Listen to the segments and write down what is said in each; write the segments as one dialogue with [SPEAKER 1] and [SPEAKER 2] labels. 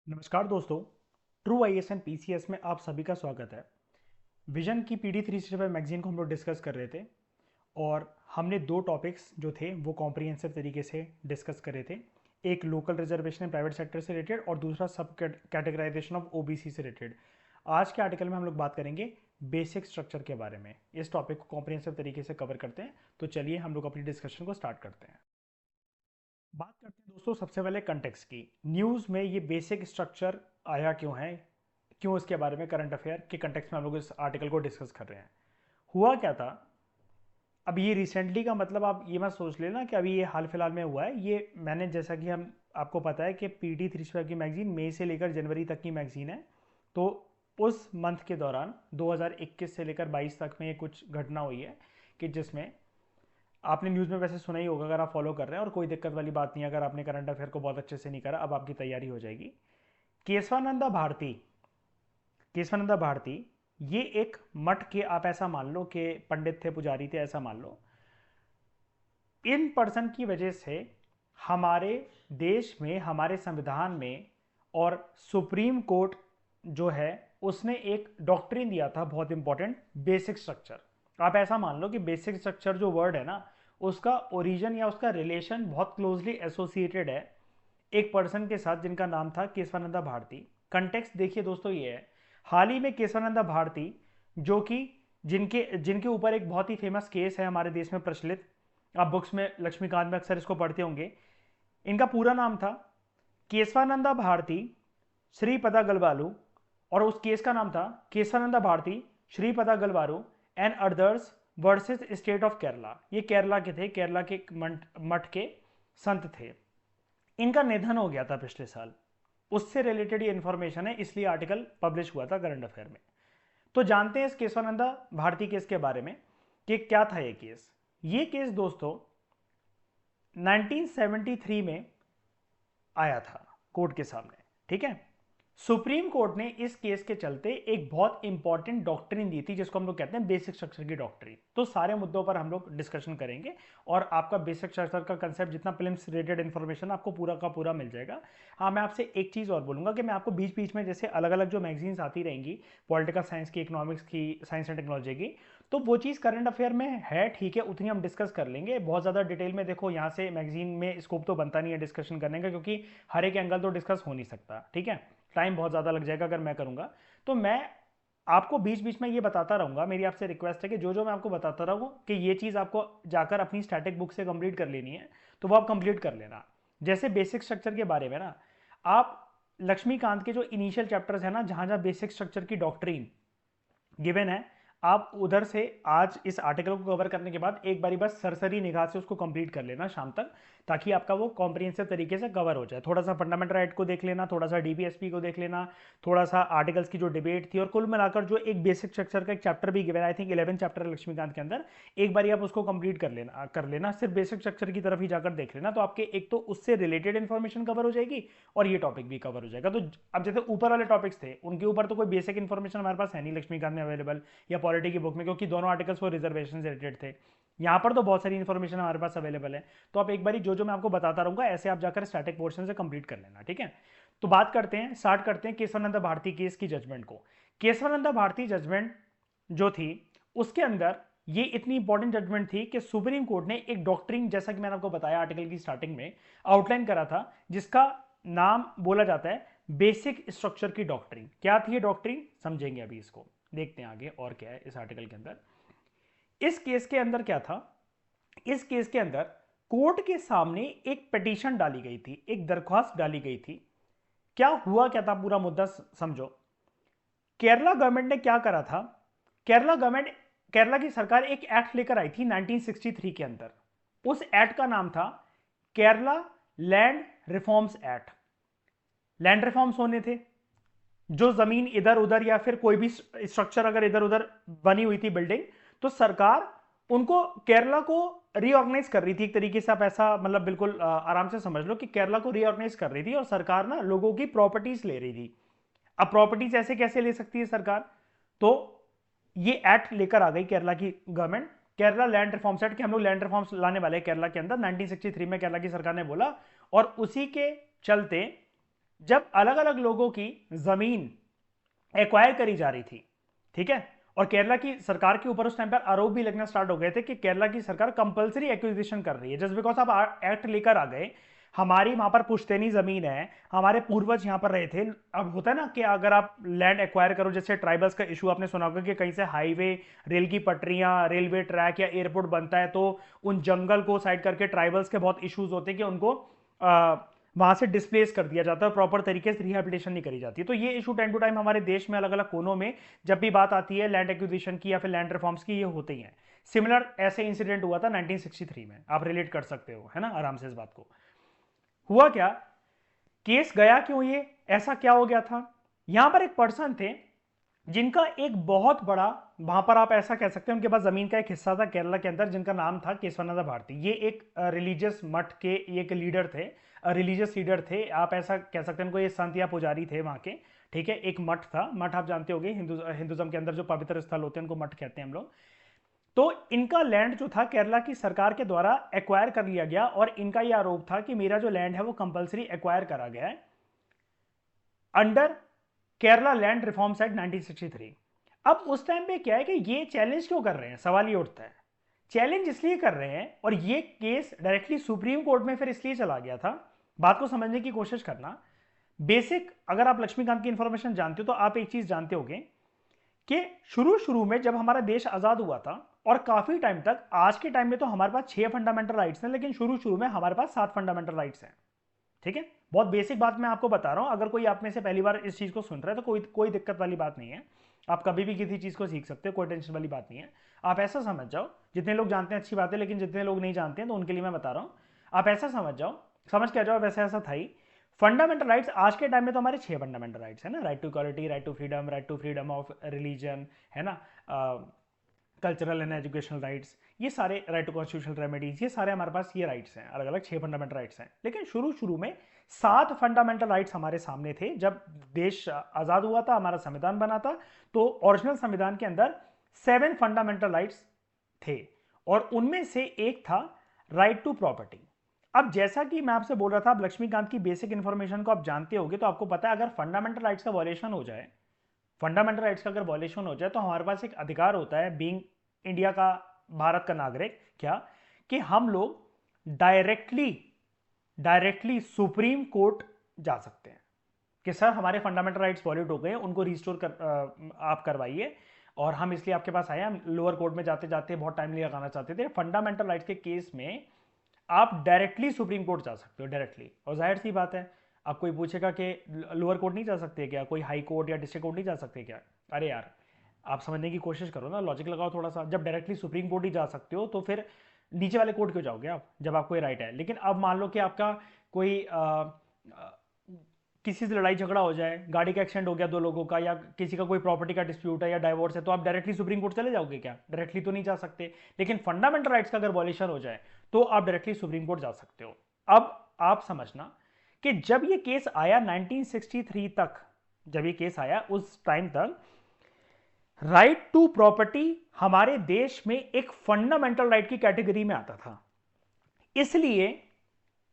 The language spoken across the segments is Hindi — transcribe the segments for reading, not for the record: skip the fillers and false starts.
[SPEAKER 1] नमस्कार दोस्तों। ट्रू आईएएस एंड पीसीएस में आप सभी का स्वागत है। विजन की पीडी 365 मैगजीन को हम लोग डिस्कस कर रहे थे और हमने दो टॉपिक्स जो थे वो कॉम्प्रिहेंसिव तरीके से डिस्कस कर रहे थे। एक local reservation in private sector से रिलेटेड और दूसरा सब कैटेगराइजेशन ऑफ ओबीसी से रिलेटेड। आज के आर्टिकल में हम लोग बात करेंगे बेसिक स्ट्रक्चर के बारे में। इस टॉपिक को कॉम्प्रिहेंसिव तरीके से कवर करते हैं, तो चलिए हम लोग अपनी डिस्कशन को स्टार्ट करते हैं। बात करते हैं दोस्तों सबसे पहले कंटेक्स्ट की। न्यूज़ में ये बेसिक स्ट्रक्चर आया क्यों है, क्यों इसके बारे में करंट अफेयर के कंटेक्स्ट में हम लोग इस आर्टिकल को डिस्कस कर रहे हैं। हुआ क्या था, अब ये रिसेंटली का मतलब आप ये मत सोच लेना कि अभी ये हाल फिलहाल में हुआ है। ये मैंने जैसा कि हम आपको पता है कि पीडी 365 की मैगजीन मई से लेकर जनवरी तक की मैगजीन है। तो उस मंथ के दौरान 2021 से लेकर 22 तक में ये कुछ घटना हुई है कि जिसमें आपने न्यूज़ में वैसे सुना ही होगा अगर आप फॉलो कर रहे हैं, और कोई दिक्कत वाली बात नहीं है अगर आपने करंट अफेयर को बहुत अच्छे से नहीं करा, अब आपकी तैयारी हो जाएगी। केशवानंदा भारती, केशवानंदा भारती ये एक मठ के, आप ऐसा मान लो कि पंडित थे, पुजारी थे, ऐसा मान लो। इन पर्सन की वजह से हमारे देश में, हमारे संविधान में और सुप्रीम कोर्ट जो है उसने एक डॉक्ट्रिन दिया था बहुत इंपॉर्टेंट, बेसिक स्ट्रक्चर। आप ऐसा मान लो कि बेसिक स्ट्रक्चर जो वर्ड है ना, उसका ओरिजिन या उसका रिलेशन बहुत क्लोजली एसोसिएटेड है एक पर्सन के साथ जिनका नाम था केशवानंदा भारती। कंटेक्स्ट देखिए दोस्तों, ये है हाल ही में केशवानंदा भारती, जो कि जिनके जिनके ऊपर एक बहुत ही फेमस केस है हमारे देश में प्रचलित, आप बुक्स में लक्ष्मीकांत में अक्सर इसको पढ़ते होंगे। इनका पूरा नाम था केशवानंदा भारती श्रीपदा गलवालू, और उस केस का नाम था Kesavananda Bharati Sripadagalvaru and others versus state of Kerala. ये केरला के थे, केरला के मठ के संत थे। इनका निधन हो गया था पिछले साल, उससे रिलेटेड ये इंफॉर्मेशन है, इसलिए आर्टिकल पब्लिश हुआ था करंट अफेयर में। तो जानते हैं इस केशवानंदा भारती केस के बारे में कि क्या था ये केस। ये केस दोस्तों 1973 में आया था कोर्ट के सामने, ठीक है। सुप्रीम कोर्ट ने इस केस के चलते एक बहुत इंपॉर्टेंट डॉक्ट्रिन दी थी जिसको हम लोग कहते हैं बेसिक स्ट्रक्चर की डॉक्ट्रिन। तो सारे मुद्दों पर हम लोग डिस्कशन करेंगे और आपका बेसिक स्ट्रक्चर का कंसेप्ट, जितना प्रीलिम्स रिलेटेड इन्फॉर्मेशन आपको पूरा का पूरा मिल जाएगा। हाँ, मैं आपसे एक चीज़ और बोलूंगा कि मैं आपको बीच बीच में जैसे अलग अलग जो मैगजीन्स आती रहेंगी, पॉलिटिकल साइंस की, इकोनॉमिक्स की, साइंस एंड टेक्नोलॉजी की, तो वो चीज़ करंट अफेयर में है, ठीक है, उतनी हम डिस्कस कर लेंगे। बहुत ज़्यादा डिटेल में देखो यहाँ से मैगजीन में स्कोप तो बनता नहीं है डिस्कशन करने का, क्योंकि हर एक एंगल तो डिस्कस हो नहीं सकता, ठीक है। टाइम बहुत ज़्यादा लग जाएगा अगर मैं करूँगा। तो मैं आपको बीच बीच में ये बताता रहूँगा। मेरी आपसे रिक्वेस्ट है कि जो जो मैं आपको बताता रहूँ कि ये चीज़ आपको जाकर अपनी स्टैटिक बुक से कंप्लीट कर लेनी है, तो वो आप कंप्लीट कर लेना। जैसे बेसिक स्ट्रक्चर के बारे में ना, आप लक्ष्मीकांत के जो इनिशियल चैप्टर्स है ना, जहाँ जहाँ बेसिक स्ट्रक्चर की डॉक्ट्रिन गिवन है, आप उधर से आज इस आर्टिकल को कवर करने के बाद एक बारी बस सरसरी निगाह से उसको कंप्लीट कर लेना शाम तक, ताकि आपका वो कॉम्प्रिहेंसिव तरीके से कवर हो जाए। थोड़ा सा फंडामेंटल राइट को देख लेना, थोड़ा सा डीबीएसपी को देख लेना, थोड़ा सा आर्टिकल्स की जो डिबेट थी, और कुल मिलाकर जो एक बेसिक स्ट्रक्चर का एक चैप्टर भी गिवन, आई थिंक 11 चैप्टर है लक्ष्मीकांत के अंदर, एक बारी आप उसको कंप्लीट कर लेना, सिर्फ बेसिक स्ट्रक्चर की तरफ ही जाकर देख लेना। तो आपके एक तो उससे रिलेटेड इन्फॉर्मेशन कवर हो जाएगी और ये टॉपिक भी कवर हो जाएगा। तो अब जैसे ऊपर वाले टॉपिक्स थे उनके ऊपर तो कोई बेसिक इन्फॉर्मेशन हमारे पास है नहीं लक्ष्मीकांत में अवेलेबल या पॉलिटी की बुक में, क्योंकि दोनों आर्टिकल्स वो रिजर्वेशन से रिलेटेड थे। यहाँ पर तो बहुत सारी इन्फॉर्मेशन हमारे पास अवेलेबल है। तो आप एक बारी जो जो मैं आपको बताता रहूंगा ऐसे आप जाकर स्टैटिक पोर्शन से कंप्लीट कर लेना, ठीक है। तो बात करते हैं, स्टार्ट करते हैं केशवानंदा भारती केस की जजमेंट को। केशवानंदा भारती जजमेंट जो थी उसके अंदर ये इतनी इंपॉर्टेंट जजमेंट थी कि सुप्रीम कोर्ट ने एक डॉक्ट्रिन, जैसा कि मैंने आपको बताया आर्टिकल की स्टार्टिंग में, आउटलाइन करा था, जिसका नाम बोला जाता है बेसिक स्ट्रक्चर की डॉक्ट्रिन। क्या थी ये डॉक्ट्रिन, समझेंगे अभी इसको, देखते हैं आगे और क्या है इस आर्टिकल के अंदर। इस केस के अंदर क्या था, इस केस के अंदर कोर्ट के सामने एक पिटीशन डाली गई थी, एक दरख्वास्त डाली गई थी। क्या हुआ क्या था, पूरा मुद्दा समझो। केरला गवर्नमेंट ने क्या करा था, केरला की सरकार एक एक्ट लेकर आई थी 1963 के अंदर। उस एक्ट का नाम था Kerala land reforms act. Land reforms होने थे, जो जमीन इधर उधर या फिर कोई भी स्ट्रक्चर अगर इधर उधर बनी हुई थी बिल्डिंग, तो सरकार उनको, केरला को रीऑर्गेनाइज कर रही थी एक तरीके से। आप ऐसा मतलब बिल्कुल आराम से समझ लो कि केरला को रीऑर्गेनाइज कर रही थी और सरकार ना लोगों की प्रॉपर्टीज ले रही थी। अब प्रॉपर्टीज ऐसे कैसे ले सकती है सरकार, तो ये एक्ट लेकर आ गई केरला की government, Kerala land reforms act, कि हम लोग लैंड रिफॉर्म्स लाने वाले केरला के अंदर। 1963 में केरला की सरकार ने बोला, और उसी के चलते जब अलग अलग लोगों की जमीन एक्वायर करी जा रही थी, ठीक है, और केरला की सरकार के ऊपर उस टाइम पर आरोप भी लगना स्टार्ट हो गए थे कि केरला की सरकार कंपलसरी एक्विजिशन कर रही है, जस्ट बिकॉज आप एक्ट लेकर आ गए, हमारी वहां पर पुश्तैनी जमीन है, हमारे पूर्वज यहां पर रहे थे। अब होता है ना कि अगर आप लैंड एक्वायर करो, जैसे ट्राइबल्स का इशू आपने सुना होगा कि कहीं से हाईवे, रेल की पटरियां, रेलवे ट्रैक या एयरपोर्ट बनता है तो उन जंगल को साइड करके ट्राइबल्स के बहुत इश्यूज होते हैं कि उनको वहां से डिस्प्लेस कर दिया जाता है, प्रॉपर तरीके से रिहेबिलिटेशन नहीं करी जाती। तो ये इशू टाइम टू टाइम हमारे देश में अलग अलग कोनों में जब भी बात आती है लैंड एक्विजिशन की या फिर लैंड रिफॉर्म्स की, ये होते ही हैं। सिमिलर ऐसे इंसिडेंट हुआ था 1963 में, आप रिलेट कर सकते हो, है ना, आराम से इस बात को। हुआ क्या, केस गया क्यों, ये ऐसा क्या हो गया था, यहां पर एक पर्सन थे जिनका एक बहुत बड़ा, वहां पर आप ऐसा कह सकते हैं उनके पास जमीन का एक हिस्सा था केरला के अंदर, जिनका नाम था केशवानंद भारती। ये एक रिलीजियस मठ के एक लीडर थे, रिलीजियस लीडर थे, आप ऐसा कह सकते हैं उनको, ये संत या पुजारी थे वहां के, ठीक है। एक मठ था, मठ आप जानते होंगे हिंदुज्म के अंदर जो पवित्र स्थल होते हैं उनको मठ कहते हैं हम लोग। तो इनका लैंड जो था केरला की सरकार के द्वारा एक्वायर कर लिया गया, और इनका यह आरोप था कि मेरा जो लैंड है वो कंपलसरी एक्वायर करा गया है under Kerala land reforms act 1963। अब उस टाइम पे क्या है कि ये चैलेंज क्यों कर रहे हैं, सवाल ये उठता है। चैलेंज इसलिए कर रहे हैं, और ये केस डायरेक्टली सुप्रीम कोर्ट में फिर इसलिए चला गया था, बात को समझने की कोशिश करना। बेसिक अगर आप लक्ष्मीकांत की इंफॉर्मेशन जानते हो तो आप एक चीज जानते होगे कि शुरू शुरू में जब हमारा देश आजाद हुआ था, और काफी टाइम तक, आज के टाइम में तो हमारे पास 6 फंडामेंटल राइट्स हैं, लेकिन शुरू शुरू में हमारे पास 7 फंडामेंटल राइट्स हैं, ठीक है। बहुत बेसिक बात मैं आपको बता रहा हूं, अगर कोई आप में से पहली बार इस चीज को सुन रहा है तो कोई कोई दिक्कत वाली बात नहीं है, आप कभी भी किसी चीज को सीख सकते हो, कोई टेंशन वाली बात नहीं है। आप ऐसा समझ जाओ, जितने लोग जानते हैं अच्छी बात है, लेकिन जितने लोग नहीं जानते हैं तो उनके लिए मैं बता रहा हूं। आप ऐसा समझ जाओ, समझ के आ जाओ, वैसे ऐसा था ही। फंडामेंटल राइट्स आज के टाइम में तो हमारे 6 फंडामेंटल राइट्स है ना, right to equality, right to freedom of religion, है ना, कल्चरल एंड एजुकेशनल राइट्स, ये सारे राइट टू कॉन्स्टिट्यूशनल रेमेडीज, ये सारे हमारे पास ये राइट्स हैं, अलग अलग 6 फंडामेंटल राइट्स हैं। लेकिन शुरू शुरू में 7 फंडामेंटल राइट्स हमारे सामने थे, जब देश आजाद हुआ था, हमारा संविधान बना था, तो ओरिजिनल संविधान के अंदर 7 फंडामेंटल राइट्स थे, और उनमें से एक था राइट टू प्रॉपर्टी। अब जैसा कि मैं आपसे बोल रहा था, आप लक्ष्मीकांत की बेसिक इंफॉर्मेशन को आप जानते होगे, तो आपको पता है अगर फंडामेंटल राइट्स का वॉयलेशन हो जाए, फंडामेंटल राइट्स का अगर वॉयलेशन हो जाए, तो हमारे पास एक अधिकार होता है, बीइंग इंडिया का, भारत का नागरिक, क्या, कि हम लोग डायरेक्टली डायरेक्टली सुप्रीम कोर्ट जा सकते हैं कि सर हमारे फंडामेंटल राइट्स वॉल्यूट हो गए, उनको रिस्टोर आप करवाइए, और हम इसलिए आपके पास आए, हम लोअर कोर्ट में जाते जाते बहुत टाइम लगाना चाहते थे। फंडामेंटल राइट्स के केस में आप डायरेक्टली सुप्रीम कोर्ट जा सकते हो, डायरेक्टली। और जाहिर सी बात है, अब कोई पूछेगा कि लोअर कोर्ट नहीं जा सकते क्या, कोई हाई कोर्ट या डिस्ट्रिक्ट कोर्ट नहीं जा सकते क्या, अरे यार आप समझने की कोशिश करो ना, लॉजिक लगाओ थोड़ा सा। जब डायरेक्टली सुप्रीम कोर्ट ही जा सकते हो तो फिर नीचे वाले कोर्ट क्यों जाओगे आप, जब आपको ये राइट है। लेकिन अब मान लो कि आपका कोई किसी से लड़ाई झगड़ा हो जाए, गाड़ी का एक्सीडेंट हो गया दो लोगों का, या किसी का कोई प्रॉपर्टी का डिस्प्यूट है या डाइवोर्स है, तो आप डायरेक्टली सुप्रीम कोर्ट चले जाओगे क्या, डायरेक्टली तो नहीं जा सकते। लेकिन फंडामेंटल राइट्स का अगर वॉल्यूशन हो जाए तो आप डायरेक्टली सुप्रीम कोर्ट जा सकते हो। अब आप समझना कि जब ये केस आया 1963 तक, जब ये केस आया उस टाइम तक राइट टू प्रॉपर्टी हमारे देश में एक फंडामेंटल राइट की कैटेगरी में आता था। इसलिए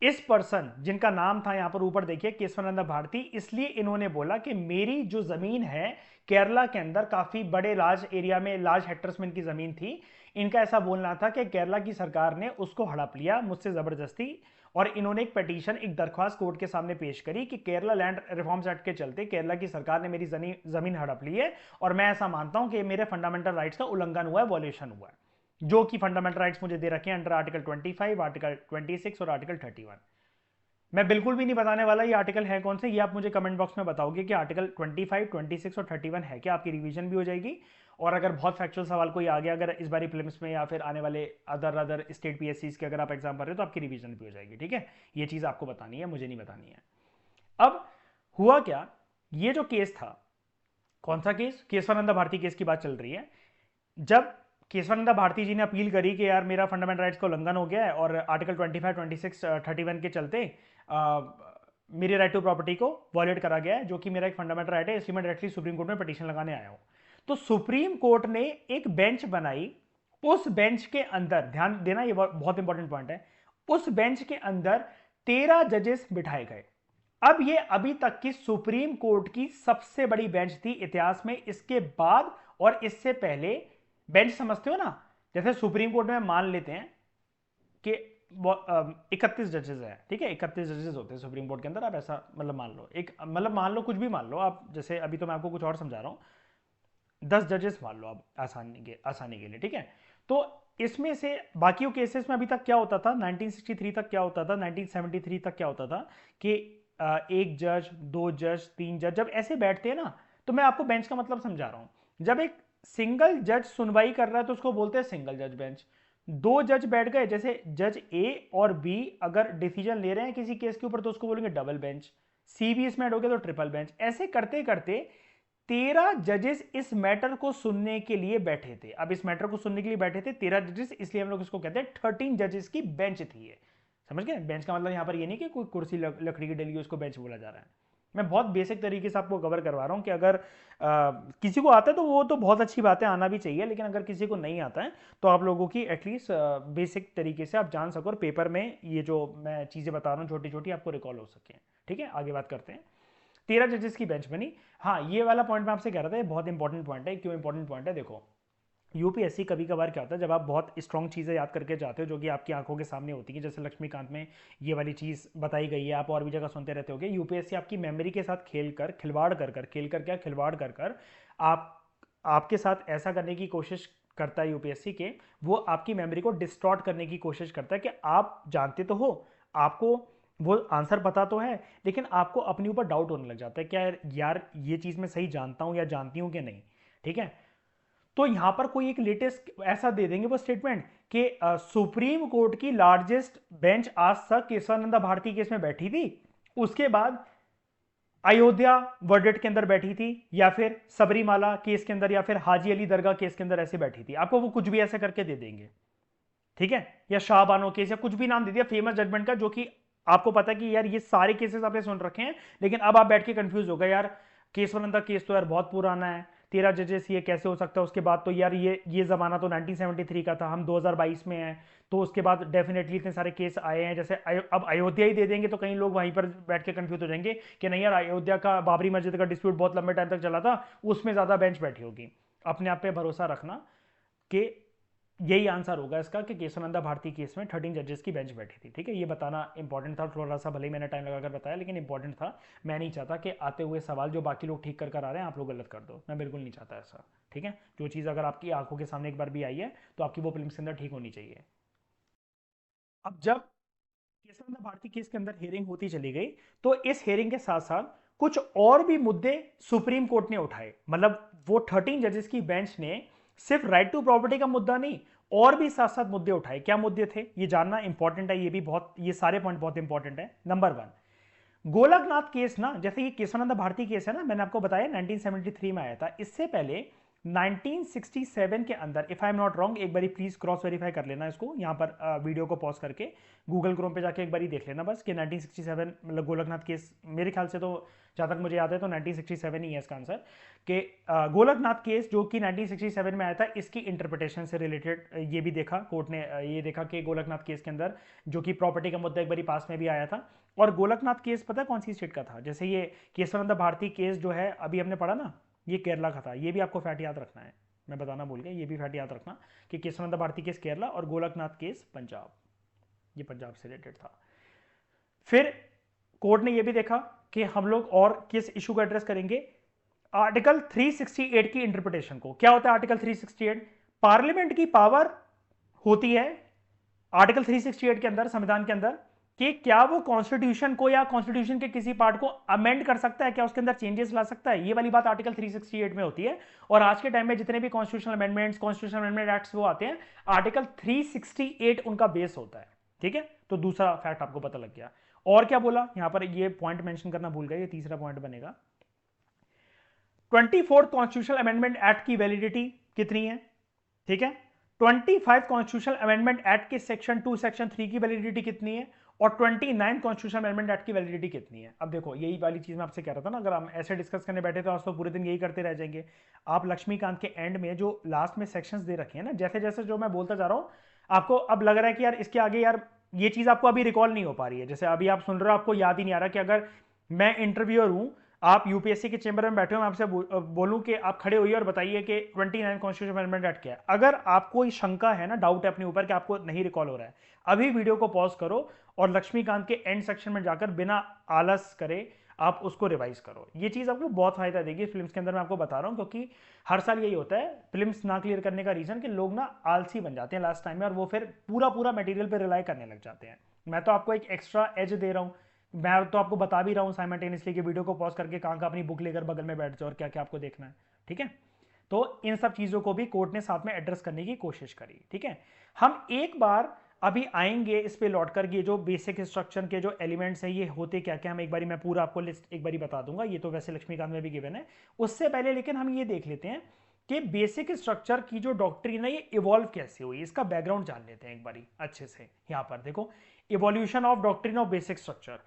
[SPEAKER 1] इस पर्सन जिनका नाम था यहां पर ऊपर देखिए केशवानंद भारती, इसलिए इन्होंने बोला कि मेरी जो जमीन है केरला के अंदर, काफी बड़े लार्ज एरिया में, लार्ज हेक्टर्स में इनकी जमीन थी, इनका ऐसा बोलना था कि केरला की सरकार ने उसको हड़प लिया मुझसे जबरदस्ती, और इन्होंने एक पिटीशन, एक दरख्वास्त कोर्ट के सामने पेश करी कि केरला लैंड रिफॉर्म्स एक्ट के चलते केरला की सरकार ने मेरी जमीन हड़प ली है, और मैं ऐसा मानता हूं कि मेरे फंडामेंटल राइट्स का उल्लंघन हुआ है, वॉल्यूशन हुआ है, जो कि फंडामेंटल राइट्स मुझे दे रखे हैं अंडर आर्टिकल 25, आर्टिकल 26 और आर्टिकल 31। मैं बिल्कुल भी नहीं बताने वाला ये आर्टिकल है कौन से, ये आप मुझे कमेंट बॉक्स में बताओगे कि आर्टिकल 25, 26 और 31 है क्या, आपकी रिवीजन भी हो जाएगी। और अगर बहुत फैक्चुअल सवाल कोई आ गया, अगर इस बारी प्रीलिम्स में या फिर आने वाले अदर स्टेट पीएससीज के अगर आप एग्जाम भर रहे हो, तो आपकी रिवीजन भी हो जाएगी, ठीक है। ये चीज आपको बतानी है, मुझे नहीं बतानी है। अब हुआ क्या, ये जो केस था, कौन सा केस, केशवानंद भारती केस की बात चल रही है। जब केशवानंद भारती जी ने अपील करी कि यार मेरा फंडामेंटल राइट्स का उल्लंघन हो गया है, और आर्टिकल 25, 26, 31 के चलते मेरे राइट टू प्रॉपर्टी को वॉलेट करा गया है, जो कि मेरा एक फंडामेंटल राइट है, इसलिए मैं डायरेक्टली सुप्रीम कोर्ट में पिटीशन लगाने आया हूं। तो सुप्रीम कोर्ट ने एक बेंच बनाई, उस बेंच के अंदर, ध्यान देना ये बहुत इंपॉर्टेंट पॉइंट है, उस बेंच के अंदर 13 जजेस बिठाए गए। अब ये अभी तक की सुप्रीम कोर्ट की सबसे बड़ी बेंच थी इतिहास में। इसके बाद और इससे पहले बेंच समझते हो ना, जैसे सुप्रीम कोर्ट में मान लेते हैं कि 31 जजेस है, ठीक है, 31 जजेस होते हैं सुप्रीम कोर्ट के अंदर। आप ऐसा मतलब मान लो, एक मतलब मान लो, कुछ भी मान लो आप, जैसे अभी तो मैं आपको कुछ और समझा रहा हूं, 10 जजेस मान लो आप आसानी के लिए, ठीक है। तो इसमें से बाकी केसेस में अभी तक क्या होता था, 1963 तक क्या होता था, 1973 तक क्या होता था कि एक जज, दो जज, तीन जज जब ऐसे बैठते हैं ना, तो मैं आपको बेंच का मतलब समझा रहा हूं। जब एक सिंगल जज सुनवाई कर रहा है तो उसको बोलते हैं सिंगल जज बेंच। दो जज बैठ गए, जैसे जज ए और बी अगर डिसीजन ले रहे हैं किसी केस के ऊपर तो उसको बोलेंगे डबल बेंच। सी भी इसमें ऐड हो गया तो ट्रिपल बेंच। ऐसे करते करते 13 जजेस इस मैटर को सुनने के लिए बैठे थे। अब इस मैटर को सुनने के लिए बैठे थे 13 जजेस, इसलिए हम लोग इसको कहते हैं 13 जजेस की बेंच थी ये। समझ गए? बेंच का मतलब यहां पर ये नहीं कि कोई कुर्सी लकड़ी की डली उसको बेंच बोला जा रहा है। मैं बहुत बेसिक तरीके से आपको कवर करवा रहा हूं कि अगर किसी को आता है तो वो तो बहुत अच्छी बात है, आना भी चाहिए, लेकिन अगर किसी को नहीं आता है तो आप लोगों की एटलीस्ट बेसिक तरीके से आप जान सको और पेपर में ये जो मैं चीज़ें बता रहा हूँ छोटी छोटी आपको रिकॉल हो सके। ठीक है, आगे बात करते हैं। 13 जजेस की बेंच बनी। हाँ, ये वाला पॉइंट मैं आपसे कह रहा था, ये बहुत इंपॉर्टेंट पॉइंट है। क्यों इंपॉर्टेंट पॉइंट है? देखो, यूपीएससी कभी कभार क्या होता है, जब आप बहुत स्ट्रॉन्ग चीज़ें याद करके जाते हो जो कि आपकी आंखों के सामने होती है, जैसे लक्ष्मीकांत में ये वाली चीज़ बताई गई है, आप और भी जगह सुनते रहते होगे, यूपीएससी आपकी मेमोरी के साथ खेल कर, खिलवाड़ कर कर, खेल कर क्या, खिलवाड़ कर कर आप आपके साथ ऐसा करने की कोशिश करता है यूपीएससी के, वो आपकी मेमोरी को डिस्टॉर्ट करने की कोशिश करता है कि आप जानते तो हो, आपको वो आंसर पता तो है, लेकिन आपको अपने ऊपर डाउट होने लग जाता है, क्या यार ये चीज़ मैं सही जानता हूँ या जानती हूँ कि नहीं। ठीक है, तो यहां पर कोई एक लेटेस्ट ऐसा दे देंगे वो स्टेटमेंट कि सुप्रीम कोर्ट की लार्जेस्ट बेंच आज तक केशवानंदा भारती केस में बैठी थी, उसके बाद अयोध्या वर्डिक्ट के अंदर बैठी थी, या फिर सबरीमाला केस के अंदर, या फिर हाजी अली दरगाह केस के अंदर ऐसे बैठी थी। आपको वो कुछ भी ऐसे करके दे देंगे, ठीक है, या शाहबानो केस या कुछ भी नाम दे दिया फेमस जजमेंट का, जो कि आपको पता है कि यार ये सारे केसेस आपने सुन रखे हैं, लेकिन अब आप बैठ के कंफ्यूज हो गए, यार केसवानंदा केस तो यार बहुत पुराना है, 13 जजेस, ये कैसे हो सकता है, उसके बाद तो यार ये जमाना तो 1973 का था, हम 2022 में हैं, तो उसके बाद डेफिनेटली इतने सारे केस आए हैं, जैसे अब अयोध्या ही दे देंगे तो कई लोग वहीं पर बैठ के कंफ्यूज हो जाएंगे कि नहीं यार, अयोध्या का बाबरी मस्जिद का डिस्प्यूट बहुत लंबे टाइम तक चला था, उसमें ज्यादा बेंच बैठी होगी। अपने आप पे भरोसा रखना कि यही आंसर होगा इसका कि केशवानंदा भारती केस में 13 जजेस की बेंच बैठी थी। ठीक है, ये बताना इंपॉर्टेंट था, थोड़ा सा भले ही मैंने टाइम लगाकर बताया, लेकिन इंपॉर्टेंट था। मैं नहीं चाहता कि आते हुए सवाल जो बाकी लोग ठीक कर आ रहे हैं आप लोग गलत कर दो, मैं बिल्कुल नहीं चाहता ऐसा। ठीक है, जो चीज़ अगर आपकी आंखों के सामने एक बार भी आई है तो आपकी वो फिल्म के अंदर ठीक होनी चाहिए। अब जब केशवानंदा भारती केस के अंदर हियरिंग होती चली गई, तो इस हियरिंग के साथ साथ कुछ और भी मुद्दे सुप्रीम कोर्ट ने उठाए। मतलब वो 13 जजेस की बेंच ने सिर्फ राइट टू प्रॉपर्टी का मुद्दा नहीं, और भी साथ साथ मुद्दे उठाए। क्या मुद्दे थे ये जानना इंपॉर्टेंट है, ये भी बहुत, ये सारे पॉइंट बहुत इंपॉर्टेंट है। नंबर वन, गोलकनाथ केस ना, जैसे ये केशवानंद भारती केस है ना, मैंने आपको बताया 1973 में आया था। इससे पहले 1967 के अंदर, if I am not wrong, एक बारी प्लीज क्रॉस वेरीफाई कर लेना इसको, यहां पर वीडियो को पॉज करके गूगल क्रोम पे जाके एक बारी देख लेना बस कि 1967 मतलब गोलकनाथ केस, मेरे ख्याल से तो जहां तक मुझे याद है तो 1967 ही है इसका आंसर। कि गोलकनाथ केस जो कि 1967 में आया था, इसकी इंटरप्रिटेशन से रिलेटेड ये भी देखा कोर्ट ने, ये देखा कि गोलकनाथ केस के अंदर जो कि प्रॉपर्टी का मुद्दा एक बारी पास में भी आया था। और गोलकनाथ केस पता है कौन सी स्टेट का था? जैसे ये केशवानंद भारती केस जो है अभी हमने पढ़ा ना, ये केरला का था। ये भी आपको फैक्ट याद रखना है, मैं बताना भूल गया, ये भी फैक्ट याद रखना कि केशवानंद भारती केस केरला और गोलकनाथ केस पंजाब, ये पंजाब से रिलेटेड था। फिर कोर्ट ने यह भी देखा कि हम लोग और किस इशू को एड्रेस करेंगे, आर्टिकल 368 की इंटरप्रिटेशन को। क्या होता है आर्टिकल 368? पार्लियामेंट की पावर होती है आर्टिकल 368 के अंदर, संविधान के अंदर, कि क्या वो कॉन्स्टिट्यूशन को या कॉन्स्टिट्यूशन के किसी पार्ट को अमेंड कर सकता है, क्या उसके अंदर चेंजेस ला सकता है, ये वाली बात आर्टिकल 368 में होती है। और आज के टाइम में जितने भी constitutional amendments, constitutional amendment acts वो आते हैं, आर्टिकल 368 उनका बेस होता है। ठीक है, तो दूसरा फैक्ट आपको पता लग गया। और क्या बोला यहां पर, ये पॉइंट मेंशन करना भूल गए, ये तीसरा पॉइंट बनेगा। 24th कॉन्स्टिट्यूशनल अमेंडमेंट एक्ट की वैलिडिटी कितनी है? ठीक है, 25 कॉन्स्टिट्यूशनल अमेंडमेंट एक्ट के सेक्शन 2 सेक्शन 3 की वैलिडिटी कितनी है? और 29 कॉन्स्टिट्यूशनल अमेंडमेंट एक्ट की वैलिडिटी कितनी है? अब देखो, यही वाली चीज मैं आपसे कह रहा था ना, अगर हम ऐसे डिस्कस करने बैठे तो आज तो पूरे दिन यही करते रह जाएंगे। आप लक्ष्मीकांत के एंड में जो लास्ट में सेक्शंस दे रखे हैं ना, जैसे जैसे जो मैं बोलता जा रहा हूं, आपको अब लग रहा है कि यार इसके आगे यार ये चीज आपको अभी रिकॉल नहीं हो पा रही है। जैसे अभी आप सुन रहे हो, आपको याद ही नहीं आ रहा कि अगर मैं इंटरव्यूअर हूं, आप यूपीएससी के चेंबर में बैठे हो, मैं आपसे बोलूं कि आप खड़े होइए और बताइए कि 29 कॉन्स्टिट्यूशन अमेंडमेंट एक्ट क्या है। अगर आपको कोई शंका है ना, डाउट है अपने ऊपर कि आपको नहीं रिकॉल हो रहा है, अभी वीडियो को पॉज करो और लक्ष्मीकांत के एंड सेक्शन में जाकर बिना आलस करे आप उसको रिवाइज करो। ये चीज आपको बहुत फायदा देगी फिल्म्स के अंदर, मैं आपको बता रहा हूं, क्योंकि हर साल यही होता है फिल्म्स ना क्लियर करने का रीजन कि लोग ना आलसी बन जाते हैं लास्ट टाइम में और वो फिर पूरा पूरा मटेरियल पे रिलाई करने लग जाते हैं। मैं तो आपको एक एक्स्ट्रा एज दे रहा हूं, मैं तो आपको बता भी रहा हूँ साइमल्टेनियसली कि वीडियो को पॉज करके कहाँ का अपनी बुक लेकर बगल में बैठ जाओ और क्या क्या आपको देखना है। ठीक है, तो इन सब चीज़ों को भी कोर्ट ने साथ में एड्रेस करने की कोशिश करी। ठीक है, हम एक बार अभी आएंगे इस पे लौट कर, ये जो बेसिक स्ट्रक्चर के जो एलिमेंट्स हैं ये होते क्या क्या, हम एक बारी मैं पूरा आपको लिस्ट एक बारी बता दूंगा, ये तो वैसे लक्ष्मीकांत में भी गिवन है। उससे पहले लेकिन हम ये देख लेते हैं कि बेसिक स्ट्रक्चर की जो डॉक्ट्रिन है ये इवॉल्व कैसे हुई, इसका बैकग्राउंड जान लेते हैं एक बारी अच्छे से। यहां पर देखो, evolution of doctrine of basic structure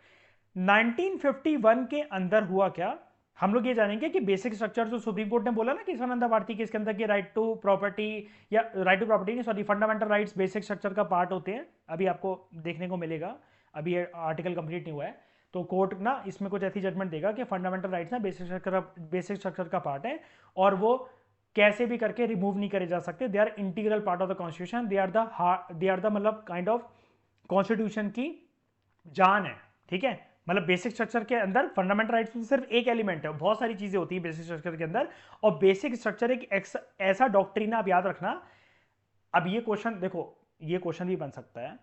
[SPEAKER 1] 1951 के अंदर हुआ क्या, हम लोग ये जानेंगे कि बेसिक स्ट्रक्चर जो सुप्रीम कोर्ट ने बोला ना केशवानंदा भारती के इसके अंदर कि राइट टू प्रॉपर्टी, या राइट टू प्रॉपर्टी नहीं sorry, fundamental rights basic structure का पार्ट होते हैं, अभी आपको देखने को मिलेगा, अभी आर्टिकल कंप्लीट नहीं हुआ है। तो कोर्ट ना इसमें कुछ ऐसी जजमेंट देगा कि फंडामेंटल राइट्स ना बेसिक स्ट्रक्चर का पार्ट है और वो कैसे भी करके रिमूव नहीं करे जा सकते, they are integral part of the constitution, they are the मतलब काइंड ऑफ कॉन्स्टिट्यूशन की जान है। ठीक है, मतलब बेसिक स्ट्रक्चर के अंदर फंडामेंटल राइट्स तो सिर्फ एक एलिमेंट है, बहुत सारी चीजें होती है बेसिक स्ट्रक्चर के अंदर, और बेसिक स्ट्रक्चर एक ऐसा डॉक्ट्रिन है, आप याद रखना। अब ये क्वेश्चन देखो, ये क्वेश्चन भी बन सकता है,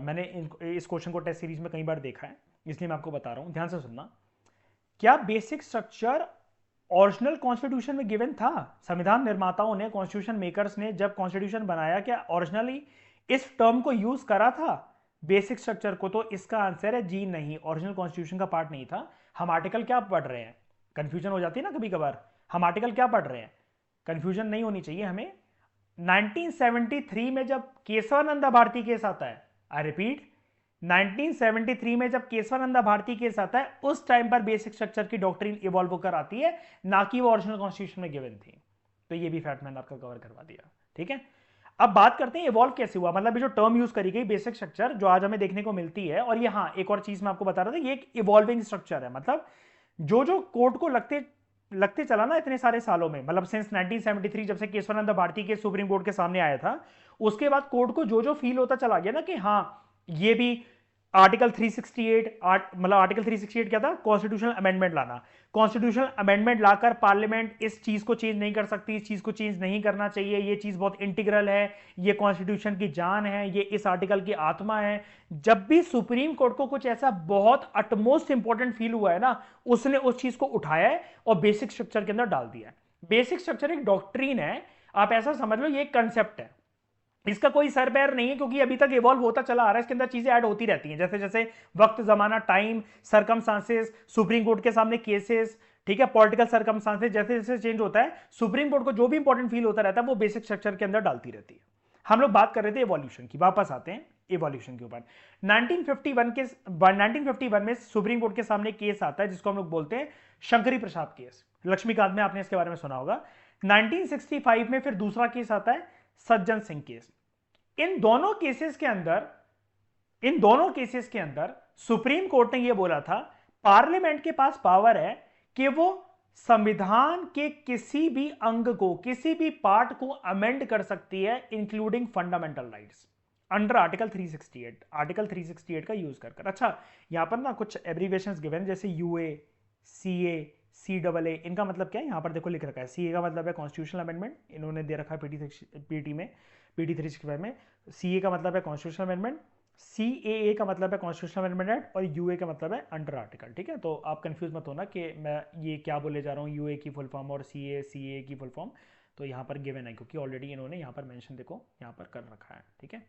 [SPEAKER 1] मैंने इस क्वेश्चन को टेस्ट सीरीज में कई बार देखा है, इसलिए मैं आपको बता रहा हूं, ध्यान से सुनना। क्या बेसिक स्ट्रक्चर ओरिजिनल कॉन्स्टिट्यूशन में गिवन था? संविधान निर्माताओं ने, कॉन्स्टिट्यूशन मेकर्स ने जब कॉन्स्टिट्यूशन बनाया, क्या ओरिजिनली इस टर्म को यूज करा था बेसिक स्ट्रक्चर को? तो इसका आंसर है जी नहीं, ओरिजिनल कॉन्स्टिट्यूशन का पार्ट नहीं था। हम आर्टिकल क्या पढ़ रहे हैं, कंफ्यूजन हो जाती है ना कभी कभार, हम आर्टिकल क्या पढ़ रहे हैं, कंफ्यूजन नहीं होनी चाहिए हमें। 1973 में जब केशवानंदा भारती केस आता है, आई रिपीट 1973 में जब केशवानंदा भारती केस आता है, उस टाइम पर बेसिक स्ट्रक्चर की डॉक्ट्रिन इवॉल्व होकर आती है, ना कि वो ओरिजिनल कॉन्स्टिट्यूशन में गिवन थी। तो ये भी फैक्ट मैंने आपका कवर करवा दिया। ठीक है, अब बात करते हैं इवॉल्व कैसे हुआ, मतलब ये जो टर्म यूज करी गई बेसिक स्ट्रक्चर जो आज हमें देखने को मिलती है, और ये हाँ एक और चीज मैं आपको बता रहा था, ये एक इवॉल्विंग स्ट्रक्चर है, मतलब जो जो कोर्ट को लगते लगते चला ना इतने सारे सालों में, मतलब सिंस 1973 जब से केशवानंद भारती के सुप्रीम कोर्ट के सामने आया था, उसके बाद कोर्ट को जो जो फील होता चला गया ना कि हाँ ये भी आर्टिकल 368 मतलब आर्टिकल 368 क्या था, कॉन्स्टिट्यूशनल अमेंडमेंट लाना, कॉन्स्टिट्यूशनल अमेंडमेंट लाकर पार्लियामेंट इस चीज को चेंज नहीं कर सकती, इस चीज को चेंज नहीं करना चाहिए, ये चीज बहुत इंटीग्रल है, ये कॉन्स्टिट्यूशन की जान है, ये इस आर्टिकल की आत्मा है। जब भी सुप्रीम कोर्ट को कुछ ऐसा बहुत अटमोस्ट इंपॉर्टेंट फील हुआ है ना, उसने उस चीज को उठाया है और बेसिक स्ट्रक्चर के अंदर डाल दिया है। बेसिक स्ट्रक्चर एक डॉक्ट्रीन है, आप ऐसा समझ लो ये एक कंसेप्ट है, इसका कोई सर पैर नहीं है, क्योंकि अभी तक इवॉल्व होता चला आ रहा है, इसके अंदर चीजें ऐड होती रहती हैं जैसे जैसे वक्त, जमाना, टाइम, सरकमस्टांसेस, सुप्रीम कोर्ट के सामने केसेस, ठीक है, पॉलिटिकल सरकमस्टांसेस, जैसे जैसे चेंज होता है सुप्रीम कोर्ट को जो भी इंपॉर्टेंट फील होता रहता है वो बेसिक स्ट्रक्चर के अंदर डालती रहती है। हम लोग बात कर रहे थे इवोल्यूशन की, वापस आते हैं इवोल्यूशन के ऊपर। 1951 में सुप्रीम कोर्ट के सामने केस आता है जिसको हम लोग बोलते हैं शंकरी प्रसाद केस, लक्ष्मीकांत में आपने इसके बारे में सुना होगा। 1965 में फिर दूसरा केस आता है सज्जन सिंह केस। इन दोनों केसेस के अंदर सुप्रीम कोर्ट ने यह बोला था पार्लियामेंट के पास पावर है कि वो संविधान के किसी भी अंग को, किसी भी पार्ट को अमेंड कर सकती है, including fundamental rights, under article 368, article 368 का यूज कर। अच्छा, यहां पर ना कुछ एब्रीविएशंस गिवन जैसे यूए, सीए, CAA, इनका मतलब क्या है यहां पर देखो लिख रखा है। सीए का मतलब है कॉन्स्टिट्यूशनल अमेंडमेंट, इन्होंने दे रखा है पीटी 365 में। सीए का मतलब है कॉन्स्टिट्यूशनल अमेंडमेंट, CAA का मतलब है कॉन्स्टिट्यूशनल अमेंडमेंट एक्ट, और यूए का मतलब है अंडर आर्टिकल। ठीक है, तो आप कंफ्यूज मत होना कि मैं ये क्या बोले जा रहा हूँ, यूए की फुल फॉर्म और CAA की फुल फॉर्म, तो यहाँ पर गिवन है क्योंकि ऑलरेडी इन्होंने यहाँ पर मेंशन देखो यहाँ पर कर रखा है। ठीक है,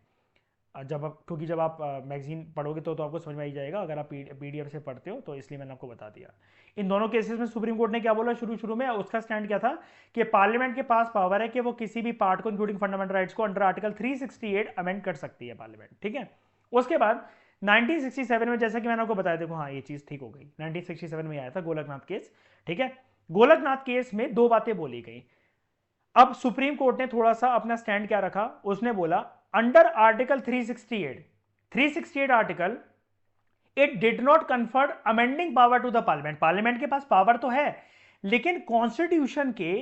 [SPEAKER 1] क्योंकि जब आप मैगजीन पढ़ोगे तो आपको समझ में आ जाएगा, अगर आप PDF से पढ़ते हो तो इसलिए मैंने आपको बता दिया। इन दोनों केसेस में सुप्रीम कोर्ट ने क्या बोला शुरू में, उसका स्टैंड क्या था कि पार्लियामेंट के पास पावर है कि वो किसी भी पार्ट को इंक्लूडिंग फंडामेंटल राइट्स को अंडर आर्टिकल 368 अमेंड कर सकती है पार्लियामेंट। ठीक है, उसके बाद 1967 में जैसा कि मैंने आपको बताया, देखो हाँ ये चीज ठीक हो गई, 1967 में आया था गोलकनाथ केस। ठीक है, गोलकनाथ केस में दो बातें बोली गई। अब सुप्रीम कोर्ट ने थोड़ा सा अपना स्टैंड क्या रखा, उसने बोला under article 368 article it did not conferred amending power to the parliament. Parliament के पास पावर तो है, लेकिन कॉन्स्टिट्यूशन के,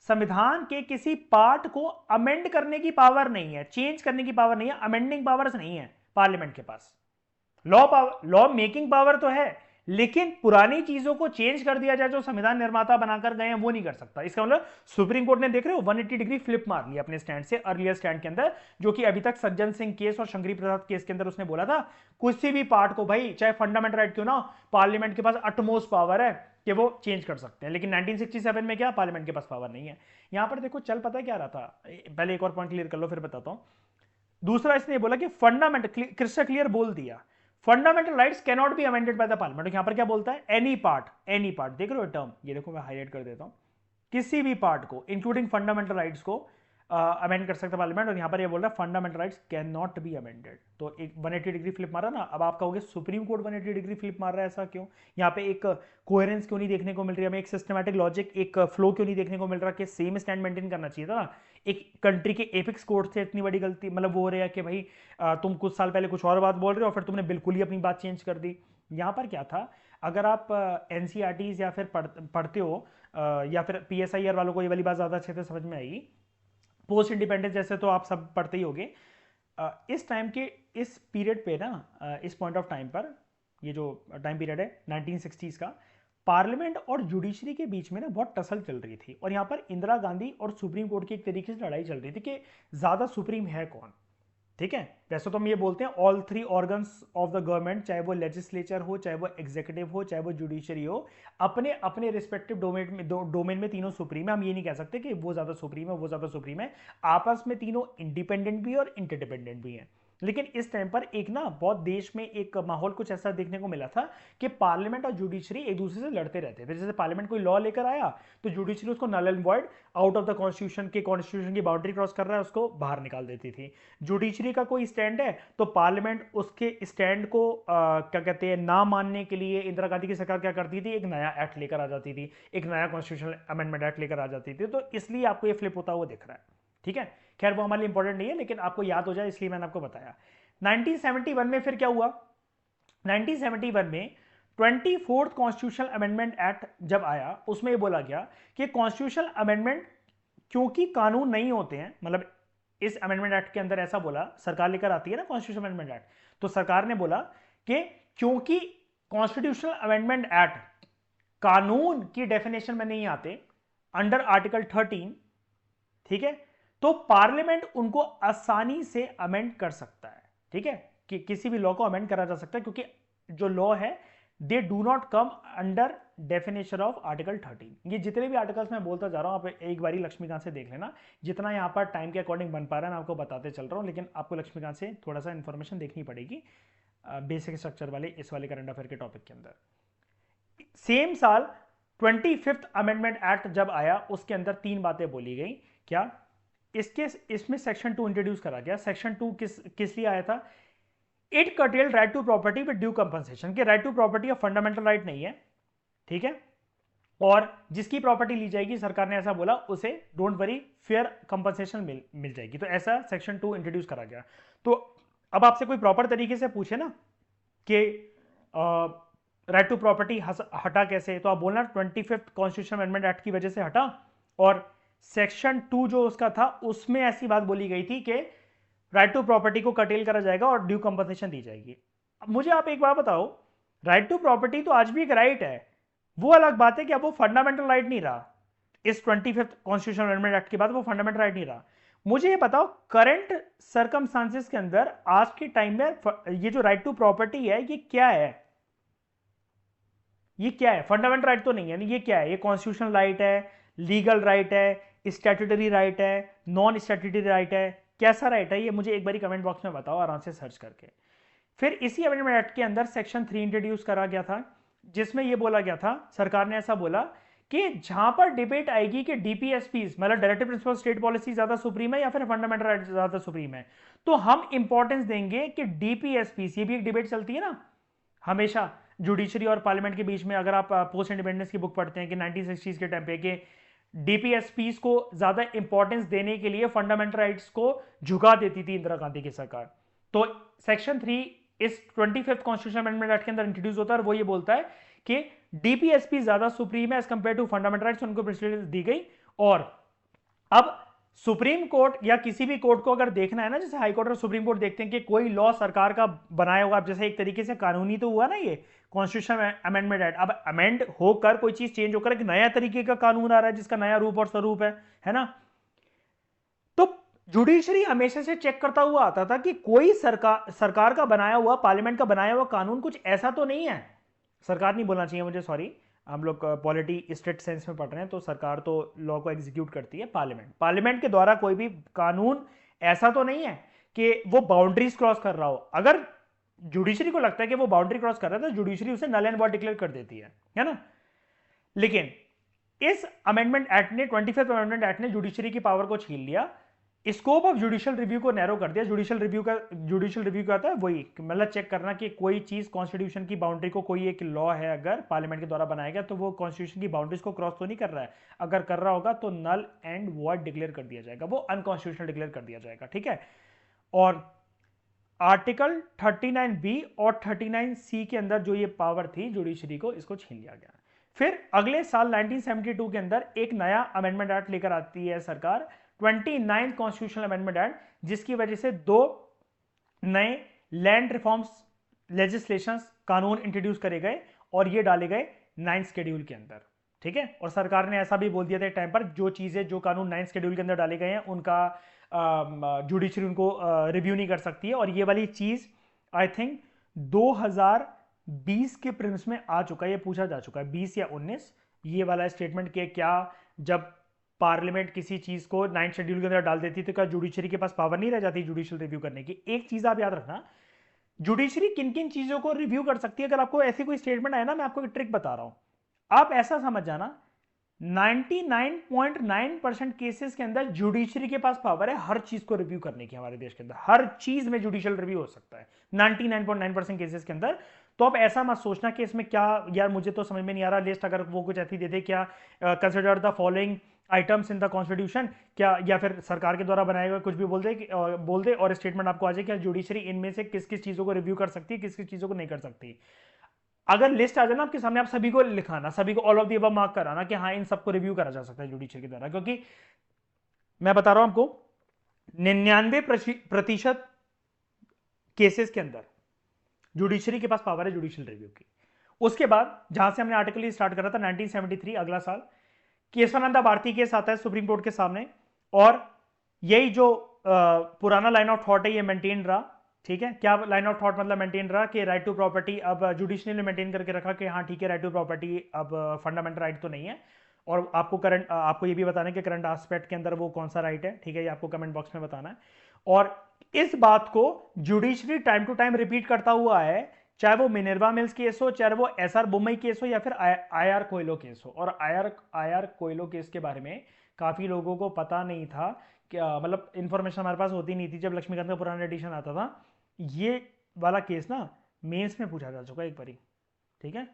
[SPEAKER 1] संविधान के किसी पार्ट को अमेंड करने की पावर नहीं है, चेंज करने की पावर नहीं है, अमेंडिंग पावर्स नहीं है पार्लियामेंट के पास। Law power, law making power तो है, लेकिन पुरानी चीजों को चेंज कर दिया जाए जो संविधान निर्माता बनाकर गए हैं वो नहीं कर सकता। इसका मतलब सुप्रीम कोर्ट ने, देख रहे हो, 180 डिग्री फ्लिप मार लिया अपने स्टैंड से अर्लियर स्टैंड के अंदर, जो कि अभी तक सज्जन सिंह केस और शंकरी प्रसाद केस के अंदर उसने बोला था किसी भी पार्ट को, भाई चाहे फंडामेंटल राइट क्यों ना, पार्लियामेंट के पास अटमोस्ट पावर है कि वो चेंज कर सकते हैं। लेकिन 1967 में क्या, पार्लियामेंट के पास पावर नहीं है। यहां पर देखो चल पता क्या रहा था, पहले एक और पॉइंट क्लियर कर लो फिर बताता हूं। दूसरा इसने बोला कि फंडामेंटल, क्रिस्टल क्लियर बोल दिया, fundamental rights can not be amended by the parliament. यहां पर क्या बोलता है, एनी पार्ट, एनी पार्ट, देख रहे हो टर्म, ये देखो मैं हाईलाइट कर देता हूं, किसी भी पार्ट को इंक्लूडिंग फंडामेंटल राइट्स को अमेंड कर सकता है पार्लियामेंट। और यहां पर ये बोल रहा है fundamental rights can not be amended. तो एक 180 डिग्री फ्लिप मारा ना। अब आप कहोगे सुप्रीम कोर्ट 180 डिग्री फ्लिप मार रहा है, ऐसा क्यों? यहाँ पे एक कोहेरेंस क्यों नहीं देखने को मिल रही है हमें, एक सिस्टमैटिक लॉजिक, एक फ्लो क्यों नहीं देखने को मिल रहा कि सेम स्टैंड मेंटेन करना चाहिए था ना। एक कंट्री के एपिक्स कोर्ट से इतनी बड़ी गलती, मतलब वो हो रहा है कि भाई तुम कुछ साल पहले कुछ और बात बोल रहे हो और फिर तुमने बिल्कुल ही अपनी बात चेंज कर दी। यहाँ पर क्या था, अगर आप एनसीईआरटीज या फिर पढ़ते हो या फिर पीएसआईआर वालों को ये वाली बात ज़्यादा अच्छे से समझ में आएगी। पोस्ट इंडिपेंडेंस जैसे तो आप सब पढ़ते ही होगे। इस टाइम के, इस पीरियड पे ना, इस पॉइंट ऑफ टाइम पर, ये जो टाइम पीरियड है 1960s का, पार्लियामेंट और जुडिशरी के बीच में ना बहुत टसल चल रही थी। और यहाँ पर इंदिरा गांधी और सुप्रीम कोर्ट की एक तरीके से लड़ाई चल रही थी कि ज़्यादा सुप्रीम है कौन। ठीक है, वैसे तो हम ये बोलते हैं all three organs of the government, चाहे वो लेजिस्लेचर हो, चाहे वो एग्जीक्यूटिव हो, चाहे वो जुडिशरी हो, अपने अपने रिस्पेक्टिव डोमेन में तीनों सुप्रीम है। हम ये नहीं कह सकते कि वो ज्यादा सुप्रीम है, वो ज्यादा सुप्रीम है। आपस में तीनों इंडिपेंडेंट भी और इंटरडिपेंडेंट भी हैं। लेकिन इस टाइम पर एक ना बहुत देश में एक माहौल कुछ ऐसा देखने को मिला था कि पार्लियामेंट और जुडिशरी एक दूसरे से लड़ते रहते थे। जैसे पार्लियामेंट कोई लॉ लेकर आया तो जुडिशरी उसको null and void, out of the constitution की बाउंड्री क्रॉस कर रहा है उसको बाहर निकाल देती थी। जुडिशरी का कोई स्टैंड है तो पार्लियामेंट उसके स्टैंड को क्या कहते हैं, ना मानने के लिए इंदिरा गांधी की सरकार क्या करती थी, एक नया एक्ट लेकर आ जाती थी, एक नया कॉन्स्टिट्यूशनल अमेंडमेंट एक्ट लेकर आ जाती थी। तो इसलिए आपको ये फ्लिप होता हुआ दिख रहा है। ठीक है, खैर वो हमारे लिए इंपॉर्टेंट नहीं है, लेकिन आपको याद हो जाए इसलिए मैंने आपको बताया। 1971 में फिर क्या हुआ, 1971 में 24th कॉन्स्टिट्यूशनल अमेंडमेंट एक्ट जब आया, उसमें ये बोला गया कि कॉन्स्टिट्यूशनल अमेंडमेंट क्योंकि कानून नहीं होते हैं, मतलब इस अमेंडमेंट एक्ट के अंदर ऐसा बोला, सरकार लेकर आती है ना कॉन्स्टिट्यूशनल अमेंडमेंट एक्ट, तो सरकार ने बोला कि क्योंकि कॉन्स्टिट्यूशनल अमेंडमेंट एक्ट कानून की डेफिनेशन में नहीं आते अंडर आर्टिकल 13, ठीक है, तो पार्लियामेंट उनको आसानी से अमेंड कर सकता है। ठीक है, कि किसी भी लॉ को अमेंड करा जा सकता है क्योंकि जो लॉ है they do not come under definition of article 13। ये जितने भी आर्टिकल्स मैं बोलता जा रहा हूं, आप एक बारी लक्ष्मीकांत से देख लेना, जितना यहां पर टाइम के अकॉर्डिंग बन पा रहा है मैं आपको बताते चल रहा हूं, लेकिन आपको लक्ष्मीकांत से थोड़ा सा इंफॉर्मेशन देखनी पड़ेगी बेसिक स्ट्रक्चर वाले इस वाले करंट अफेयर के टॉपिक के अंदर। सेम साल 25th अमेंडमेंट एक्ट जब आया, उसके अंदर तीन बातें बोली गई। क्या, इसमें सेक्शन 2 इंट्रोड्यूस करा गया। सेक्शन 2 किस लिए आया था, it curtailed right to property with due compensation, कि राइट टू प्रॉपर्टी का फंडामेंटल राइट नहीं है, ठीक है, और जिसकी प्रॉपर्टी ली जाएगी सरकार ने ऐसा बोला उसे डोंट वरी फेयर कंपनसेशन मिल जाएगी। तो ऐसा सेक्शन 2 इंट्रोड्यूस करा गया। तो अब आपसे कोई प्रॉपर तरीके से पूछे ना कि राइट टू प्रॉपर्टी हटा कैसे, तो आप बोलना 25th कॉन्स्टिट्यूशन अमेंडमेंट एक्ट की वजह से हटा, और सेक्शन 2 जो उसका था उसमें ऐसी बात बोली गई थी कि राइट टू प्रॉपर्टी को कटेल करा जाएगा और ड्यू कंपनसेशन दी जाएगी। मुझे आप एक बात बताओ, राइट टू प्रॉपर्टी तो आज भी एक राइट है, वो अलग बात है कि अब वो फंडामेंटल राइट नहीं रहा। इस 25th कॉन्स्टिट्यूशन अमेंडमेंट एक्ट के बाद वो फंडामेंटल राइट नहीं रहा। मुझे ये बताओ करंट सर्कमस्टांसेस के अंदर आज के टाइम में ये जो राइट टू प्रॉपर्टी है ये क्या है, ये क्या है? फंडामेंटल राइट तो नहीं है, ये क्या है? ये कॉन्स्टिट्यूशनल राइट है, लीगल राइट है, स्टैट्यूटरी राइट है, नॉन स्टैट्यूटरी राइट है, कैसा राइट है ये मुझे एक बार कमेंट बॉक्स में बताओ आराम से सर्च करके। फिर इसी अमेंडमेंट एक्ट के अंदर सेक्शन 3 इंट्रोड्यूस करा गया था, जिसमें यह बोला गया था, सरकार ने ऐसा बोला कि जहां पर डिबेट आएगी कि डीपीएसपीज मतलब डायरेक्टिव प्रिंसिपल स्टेट पॉलिसी ज्यादा सुप्रीम है या फिर फंडामेंटल राइट ज्यादा सुप्रीम है, तो हम इंपॉर्टेंस देंगे कि डीपीएसपीज, ये भी एक डिबेट चलती है ना हमेशा जुडिशरी और पार्लियामेंट के बीच में। अगर आप पोस्ट इंडिपेंडेंस की बुक पढ़ते हैं कि 1960s के टाइम पे कि डीपीएसपीस को ज्यादा इंपॉर्टेंस देने के लिए फंडामेंटल राइट्स को झुका देती थी इंदिरा गांधी की सरकार। तो सेक्शन 3 इस 25th कॉन्स्टिट्यूशन अमेंडमेंट एक्ट के अंदर इंट्रोड्यूस होता है और वो ये बोलता है कि डीपीएसपी ज्यादा सुप्रीम है as compare to fundamental rights, उनको प्रेसिडेंस दी गई। और अब सुप्रीम कोर्ट या किसी भी कोर्ट को अगर देखना है ना, जैसे हाई कोर्ट और सुप्रीम कोर्ट देखते हैं कि कोई लॉ सरकार का बनाया हुआ, जैसे एक तरीके से कानूनी तो हुआ ना ये कॉन्स्टिट्यूशन अमेंडमेंट एक्ट, अब अमेंड होकर कोई चीज चेंज होकर एक नया तरीके का कानून आ रहा है जिसका नया रूप और स्वरूप है ना। तो जुडिशरी हमेशा से चेक करता हुआ आता था कि कोई सरकार का बनाया हुआ, पार्लियामेंट का बनाया हुआ कानून कुछ ऐसा तो नहीं है, सरकार नहीं बोलना चाहिए मुझे, सॉरी, हम लोग पॉलिटी स्टेट सेंस में पढ़ रहे हैं, तो सरकार तो लॉ को एग्जीक्यूट करती है, पार्लियामेंट के द्वारा कोई भी कानून ऐसा तो नहीं है कि वो बाउंड्रीज क्रॉस कर रहा हो। अगर जुडिशरी को लगता है कि वो बाउंड्री क्रॉस कर रहा है तो जुडिशरी उसे नल एंड वॉइड डिक्लेयर कर देती है ना। लेकिन इस अमेंडमेंट एक्ट ने, 25th अमेंडमेंट एक्ट ने जुडिशरी की पावर को छीन लिया, स्कोप ऑफ जुडिशियल रिव्यू को नैरो कर दिया। जुडिशियल रिव्यू का आता है वही, मतलब चेक करना कि कोई चीज कॉन्स्टिट्यूशन की बाउंड्री को, कोई एक लॉ है अगर पार्लियामेंट के द्वारा बनाया गया तो वो कॉन्स्टिट्यूशन की बाउंड्रीज को क्रॉस तो नहीं कर रहा है, अगर कर रहा होगा तो नल एंड वॉइड डिक्लेयर कर दिया जाएगा, वो अनकॉन्स्टिट्यूशनल डिक्लेयर कर दिया जाएगा, ठीक है। और आर्टिकल 39B और 39C के अंदर जो ये पावर थी जुडिशरी को, इसको छीन लिया गया। फिर अगले साल 1972 के अंदर एक नया अमेंडमेंट एक्ट लेकर आती है सरकार, 29th कॉन्स्टिट्यूशनल अमेंडमेंट एक्ट, जिसकी वजह से दो नए लैंड रिफॉर्म्स लेजिस्लेशन कानून इंट्रोड्यूस करे गए और ये डाले गए 9th शेड्यूल के अंदर, ठीक है। और सरकार ने ऐसा भी बोल दिया था टाइम पर, जो चीजें, जो कानून 9th शेड्यूल के अंदर डाले गए हैं उनका जुडिशरी उनको रिव्यू नहीं कर सकती है। और ये वाली चीज आई थिंक 2020 के प्रिम्स में आ चुका है, ये पूछा जा चुका है 20 या 19, ये वाला स्टेटमेंट के क्या जब पार्लियामेंट किसी चीज को 9th शेड्यूल के अंदर डाल देती तो क्या जुडिशरी के पास पावर नहीं रह जाती जुडिशियल रिव्यू करने की। एक चीज आप याद रखना, जुडिशरी किन किन चीजों को रिव्यू कर सकती है। अगर आपको ऐसी कोई स्टेटमेंट आए ना, मैं आपको एक ट्रिक बता रहा हूं, आप ऐसा समझ जाना 99.9% केसेस के अंदर जुडिशरी के पास पावर है हर चीज को रिव्यू करने की। हमारे देश के अंदर हर चीज में जुडिशियल रिव्यू हो सकता है 99.9% केसेस के अंदर। तो आप ऐसा मत सोचना कि इसमें क्या, यार मुझे तो समझ में नहीं आ रहा लिस्ट, अगर वो कुछ ऐसी दे दे क्या consider the following items in the constitution, क्या, या फिर सरकार के द्वारा बनाए हुए कुछ भी बोल दे और स्टेटमेंट आपको आ जाए कि जुडिशरी इनमें से किस किस चीजों को रिव्यू कर सकती है, किस किस चीजों को नहीं कर सकती। अगर लिस्ट आ जाए ना आपके सामने, आप सभी को लिखाना, सभी को all of the above mark कराना कि हाँ इन सबको रिव्यू करा जा सकता है जुडिशरी के द्वारा। क्योंकि मैं बता रहा हूं आपको 99% केसेस के अंदर जुडिशरी के पास पावर है जुडिशियल रिव्यू की। उसके बाद जहां से हमने आर्टिकल स्टार्ट करा था 1973, अगला साल केशवानंदा भारती केस आता है सुप्रीम कोर्ट के सामने, और यही जो पुराना लाइन ऑफ थॉट है ये मेंटेन रहा, ठीक है। क्या लाइन ऑफ थॉट मतलब मेंटेन रहा कि राइट टू प्रॉपर्टी, अब जुडिशरी ने मेंटेन करके रखा कि हाँ ठीक है राइट टू प्रॉपर्टी अब फंडामेंटल राइट तो नहीं है, और आपको ये भी बताना है कि करंट एस्पेक्ट के अंदर वो कौन सा राइट है, ठीक है, ये आपको कमेंट बॉक्स में बताना है। और इस बात को judiciary time to time repeat करता हुआ है, चाहे वो मिनर्वा मिल्स केस हो, चाहे वो एसआर बुम्बई केस हो, या फिर आईआर कोयलो केस हो। और आईआर कोयलो केस के बारे में काफी लोगों को पता नहीं था, मतलब इंफॉर्मेशन हमारे पास होती नहीं थी जब लक्ष्मीकांत का पुराना एडिशन आता था। ये वाला केस ना मेंस में पूछा जा चुका है एक बारी, ठीक है।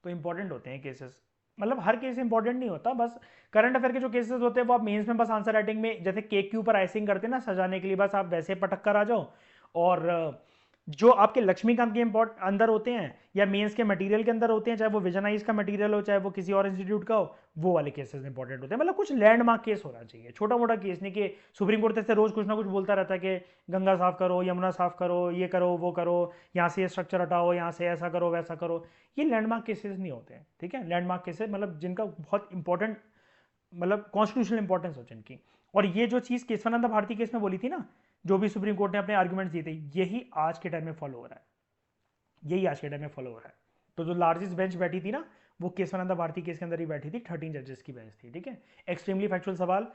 [SPEAKER 1] तो इंपॉर्टेंट होते हैं केसेस, मतलब हर केस इंपॉर्टेंट नहीं होता, बस करंट अफेयर के जो केसेस होते हैं वो आप मेंस में बस आंसर राइटिंग में, जैसे केक के ऊपर आइसिंग करते हैं ना सजाने के लिए, बस आप वैसे पटक कर आ जाओ। और जो आपके लक्ष्मीकांत के अंदर होते हैं या मेंस के मटेरियल के अंदर होते हैं, चाहे वो विजनाइज का मटेरियल हो, चाहे वो किसी और इंस्टीट्यूट का हो, वो वाले केसेस इंपॉर्टेंट होते हैं। मतलब कुछ लैंडमार्क केस होना चाहिए, छोटा मोटा केस नहीं कि सुप्रीम कोर्ट से रोज कुछ ना कुछ बोलता रहता है कि गंगा साफ करो, यमुना साफ करो, ये करो वो करो, यहाँ से ये स्ट्रक्चर हटाओ, यहाँ से ऐसा करो वैसा करो। ये लैंडमार्क केसेस नहीं होते हैं, ठीक है। लैंडमार्क केसेस मतलब जिनका बहुत इंपॉर्टेंट, मतलब कॉन्स्टिट्यूशनल इंपॉर्टेंस हो जिनकी। और ये जो चीज केशवानंद भारती केस में बोली थी ना, जो भी सुप्रीम कोर्ट ने अपने आर्ग्यूमेंट्स दिए थे, यही आज के टाइम में फॉलो हो रहा है, यही आज के टाइम में फॉलो हो रहा है। तो जो लार्जेस्ट बेंच बैठी थी ना, वो केशवानंद भारती केस के अंदर ही बैठी थी, 13 जजेस की बेंच थी, ठीक है। एक्सट्रीमली फैक्चुअल सवाल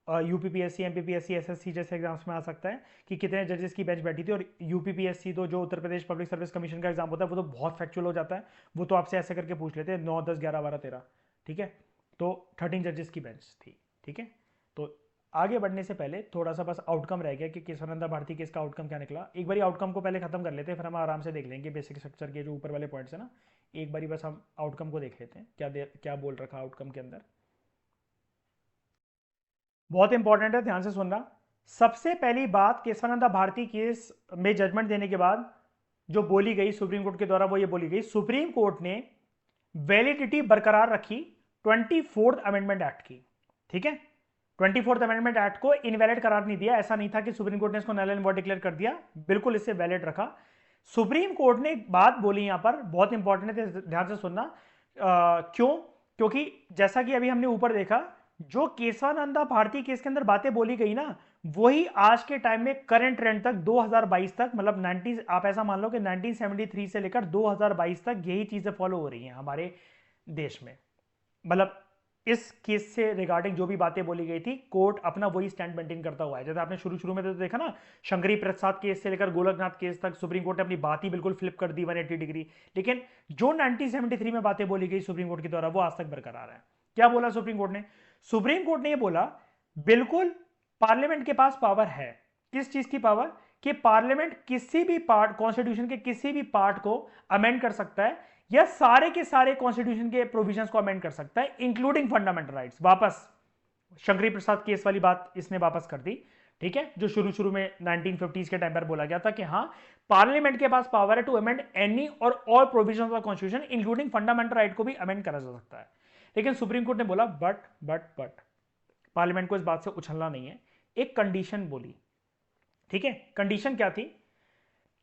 [SPEAKER 1] यूपीपीएससी, एमपीपीएससी, एसएससी जैसे एग्जाम्स में आ सकता है कि कितने जजेस की बेंच बैठी थी। और यूपीपीएससी तो जो Uttar Pradesh public service commission का एग्जाम होता है वो तो बहुत फैक्चुअल हो जाता है, वो तो आपसे ऐसे करके पूछ लेते हैं 9, 10, 11, 12, 13, ठीक है। तो 13 जजेस की बेंच थी, ठीक है। तो आगे बढ़ने से पहले थोड़ा सा बस आउटकम रह गया कि केशवानंदा भारती केस का आउटकम क्या निकला। एक बारी आउटकम को पहले खत्म कर लेते हैं, फिर हम आराम से देख लेंगे बेसिक स्ट्रक्चर के जो ऊपर वाले पॉइंट्स है ना। एक बारी बस हम आउटकम को देख लेते हैं, क्या बोल रखा आउटकम के अंदर। बहुत इंपॉर्टेंट है, ध्यान से सुनना। सबसे पहली बात, केशवानंदा भारती केस में जजमेंट देने के बाद जो बोली गई सुप्रीम कोर्ट के द्वारा वो ये बोली गई, सुप्रीम कोर्ट ने वैलिडिटी बरकरार रखी 24th अमेंडमेंट एक्ट की। ठीक है, 24th अमेंडमेंट एक्ट को इनवैलिड करार नहीं दिया, ऐसा नहीं था कि सुप्रीम कोर्ट ने इसको नल एंड वॉइड डिक्लेयर कर दिया, बिल्कुल इसे वैलिड रखा। सुप्रीम कोर्ट ने एक बात बोली यहां पर, बहुत इंपॉर्टेंट है, ध्यान से सुनना। क्यों? क्योंकि जैसा कि अभी हमने ऊपर देखा, जो केशवानंदा भारती केस के अंदर बातें बोली गई ना, वही आज के टाइम में करंट ट्रेंड तक 2022 तक, मतलब 90, आप ऐसा मान लो कि 1973 से लेकर 2022 तक यही चीजें फॉलो हो रही हैं हमारे देश में। मतलब इस केस से रिगार्डिंग जो भी बातें बोली गई थी, कोर्ट अपना वही स्टैंड मेंटेन करता हुआ है। जैसे आपने शुरू शुरू में तो देखा ना, शंकरी प्रसाद केस से लेकर गोलकनाथ केस तक सुप्रीम कोर्ट ने अपनी बात ही बिल्कुल फ्लिप कर दी 180 डिग्री। लेकिन जो 1973 में बातें बोली गई सुप्रीम कोर्ट के द्वारा, वो आज तक बरकरार है। क्या बोला सुप्रीम कोर्ट ने? सुप्रीम कोर्ट ने ये बोला, बिल्कुल पार्लियामेंट के पास पावर है। किस चीज की पावर? कि पार्लियामेंट किसी भी पार्ट, कॉन्स्टिट्यूशन के किसी भी पार्ट को अमेंड कर सकता है, या सारे के सारे कॉन्स्टिट्यूशन के प्रोविजंस को अमेंड कर सकता है, इंक्लूडिंग फंडामेंटल राइट्स। वापस शंकरी प्रसाद केस वाली बात इसने वापस कर दी। ठीक है, जो शुरू शुरू में 1950s के टाइम पर बोला गया था कि हाँ, पार्लियामेंट के पास पावर है टू अमेंड एनी और all provisions of constitution including fundamental right को भी अमेंड करा जा सकता है। लेकिन सुप्रीम कोर्ट ने बोला बट पार्लियामेंट को इस बात से उछलना नहीं है, एक कंडीशन बोली। ठीक है, कंडीशन क्या थी?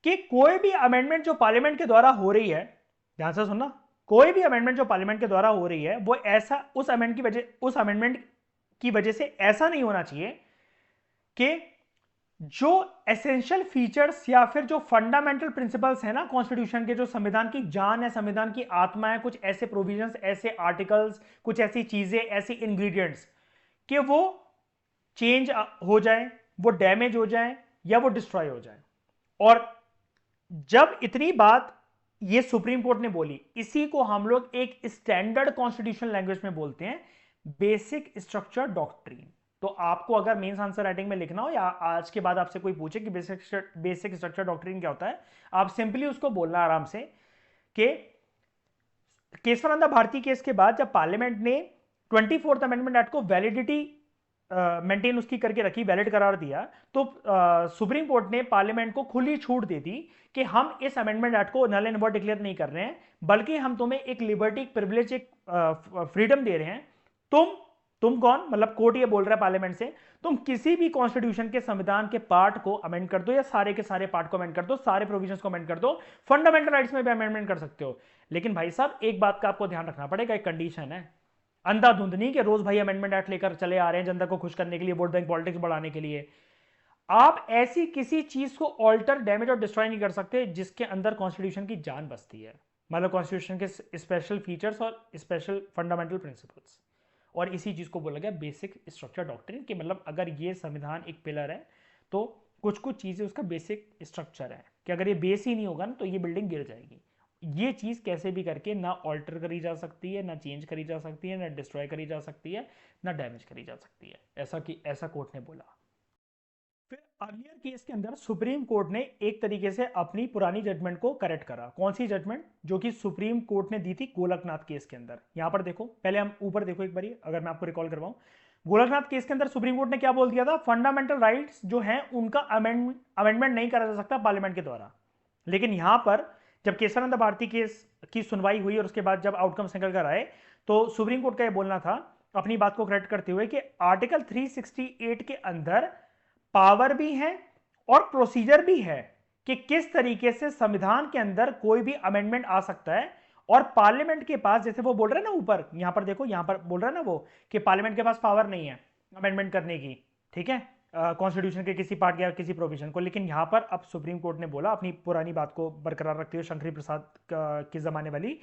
[SPEAKER 1] कि कोई भी अमेंडमेंट जो पार्लियामेंट के द्वारा हो रही है, ध्यान से सुनना, कोई भी अमेंडमेंट जो पार्लियामेंट के द्वारा हो रही है, वो ऐसा उस अमेंडमेंट की वजह से ऐसा नहीं होना चाहिए कि जो एसेंशियल फीचर्स या फिर जो फंडामेंटल प्रिंसिपल्स है ना कॉन्स्टिट्यूशन के, जो संविधान की जान है, संविधान की आत्मा है, कुछ ऐसे प्रोविजंस, ऐसे आर्टिकल्स, कुछ ऐसी चीजें, ऐसी इंग्रेडिएंट्स, कि वो चेंज हो जाए, वो डैमेज हो जाए, या वो डिस्ट्रॉय हो जाए। और जब इतनी बात ये सुप्रीम कोर्ट ने बोली, इसी को हम लोग एक स्टैंडर्ड कॉन्स्टिट्यूशनल लैंग्वेज में बोलते हैं बेसिक स्ट्रक्चर डॉक्ट्रिन। तो आपको अगर मेंस आंसर राइटिंग में लिखना हो, या आज के बाद आपसे कोई पूछे कि बेसिक स्ट्रक्चर डॉक्ट्रिन क्या होता है, आप सिंपली उसको बोलना आराम से कि केशवानंदा भारती केस के बाद जब पार्लियामेंट ने 24th अमेंडमेंट एक्ट को वैलिडिटी मेंटेन उसकी करके रखी, वैलिड करार दिया, तो सुप्रीम कोर्ट ने पार्लियामेंट को खुली छूट दे दी कि हम इस अमेंडमेंट एक्ट को नल एंड वॉइड डिक्लेयर नहीं कर रहे हैं, बल्कि हम तुम्हें एक लिबर्टी, एक प्रिविलेज, एक फ्रीडम दे रहे हैं। तुम कौन? मतलब कोर्ट ये बोल रहा है पार्लियामेंट से, तुम किसी भी कॉन्स्टिट्यूशन के, संविधान के पार्ट को अमेंड कर दो, या सारे के सारे पार्ट को अमेंड कर दो, सारे प्रोविजंस को अमेंड कर दो, फंडामेंटल राइट्स में भी अमेंडमेंट कर सकते हो। लेकिन भाई साहब, एक बात का आपको ध्यान रखना पड़ेगा, एक कंडीशन है, अंधाधुंध नहीं कि रोज भाई अमेंडमेंट एक्ट लेकर चले आ रहे हैं जनता को खुश करने के लिए, वोट बैंक पॉलिटिक्स बढ़ाने के लिए। आप ऐसी किसी चीज को ऑल्टर, डैमेज और डिस्ट्रॉय नहीं कर सकते जिसके अंदर कॉन्स्टिट्यूशन की जान बसती है, मतलब कॉन्स्टिट्यूशन के स्पेशल फीचर्स और स्पेशल फंडामेंटल प्रिंसिपल्स। और इसी चीज को बोला गया बेसिक स्ट्रक्चर डॉक्ट्रिन, कि मतलब अगर ये संविधान एक पिलर है, तो कुछ कुछ चीजें उसका बेसिक स्ट्रक्चर है, कि अगर ये बेस ही नहीं होगा ना, तो ये बिल्डिंग गिर जाएगी। ये चीज कैसे भी करके ना ऑल्टर करी जा सकती है, ना चेंज करी जा सकती है, ना डिस्ट्रॉय करी जा सकती है, ना डैमेज करी जा सकती है, ऐसा कोर्ट ने बोला। फिर अर्लियर केस के अंदर सुप्रीम कोर्ट ने एक तरीके से अपनी पुरानी जजमेंट को करेक्ट करा। कौन सी जजमेंट? जो कि सुप्रीम कोर्ट ने दी थी गोलकनाथ केस के अंदर। यहां पर देखो, पहले हम ऊपर देखो एक बारी, अगर मैं आपको रिकॉल करवाऊं, गोलकनाथ केस के अंदर सुप्रीम कोर्ट ने क्या बोल दिया था? फंडामेंटल राइट्स जो हैं उनका अमेंडमेंट नहीं करा जा सकता पार्लियामेंट के द्वारा। लेकिन यहां पर जब केशवानंद भारती केस की सुनवाई हुई और उसके बाद जब आउटकम्स निकल कर आए, तो सुप्रीम कोर्ट का यह बोलना था, अपनी बात को करेक्ट करते हुए, कि आर्टिकल 368 के अंदर पावर भी है और प्रोसीजर भी है कि किस तरीके से संविधान के अंदर कोई भी अमेंडमेंट आ सकता है। और पार्लियामेंट के पास, जैसे वो बोल रहे हैं ना ऊपर, यहां पर देखो, यहां पर बोल रहा है ना वो, कि पार्लियामेंट के पास पावर नहीं है अमेंडमेंट करने की, ठीक है, कॉन्स्टिट्यूशन के किसी पार्ट या किसी प्रोविजन को। लेकिन यहां पर अब सुप्रीम कोर्ट ने बोला, अपनी पुरानी बात को बरकरार रखते हुए, शंकरी प्रसाद के जमाने वाली,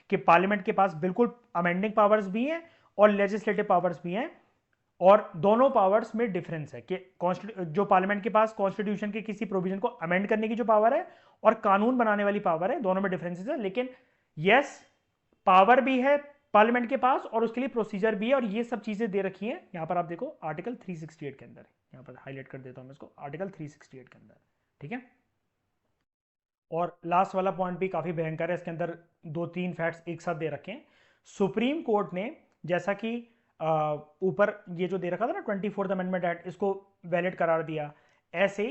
[SPEAKER 1] कि पार्लियामेंट के पास बिल्कुल अमेंडिंग पावर्स भी हैं और लेजिस्लेटिव पावर्स भी हैं, और दोनों पावर्स में डिफरेंस है कि जो पार्लियामेंट के पास कॉन्स्टिट्यूशन के किसी प्रोविजन को अमेंड करने की जो पावर है और कानून बनाने वाली पावर है, दोनों में डिफरेंसेस है। लेकिन यस, पावर भी है पार्लियामेंट के पास और उसके लिए प्रोसीजर भी है, और ये सब चीजें दे रखी हैं। यहां पर आप देखो आर्टिकल 368 के अंदर, यहां पर हाईलाइट कर देता हूं मैं इसको, आर्टिकल 368 के अंदर, ठीक है। और लास्ट वाला पॉइंट भी काफी भयंकर है, इसके अंदर दो तीन फैक्ट्स एक साथ दे रखे हैं। सुप्रीम कोर्ट ने, जैसा कि ऊपर ये जो दे रखा था ना 24th अमेंडमेंट एक्ट, इसको वैलिड करार दिया, ऐसे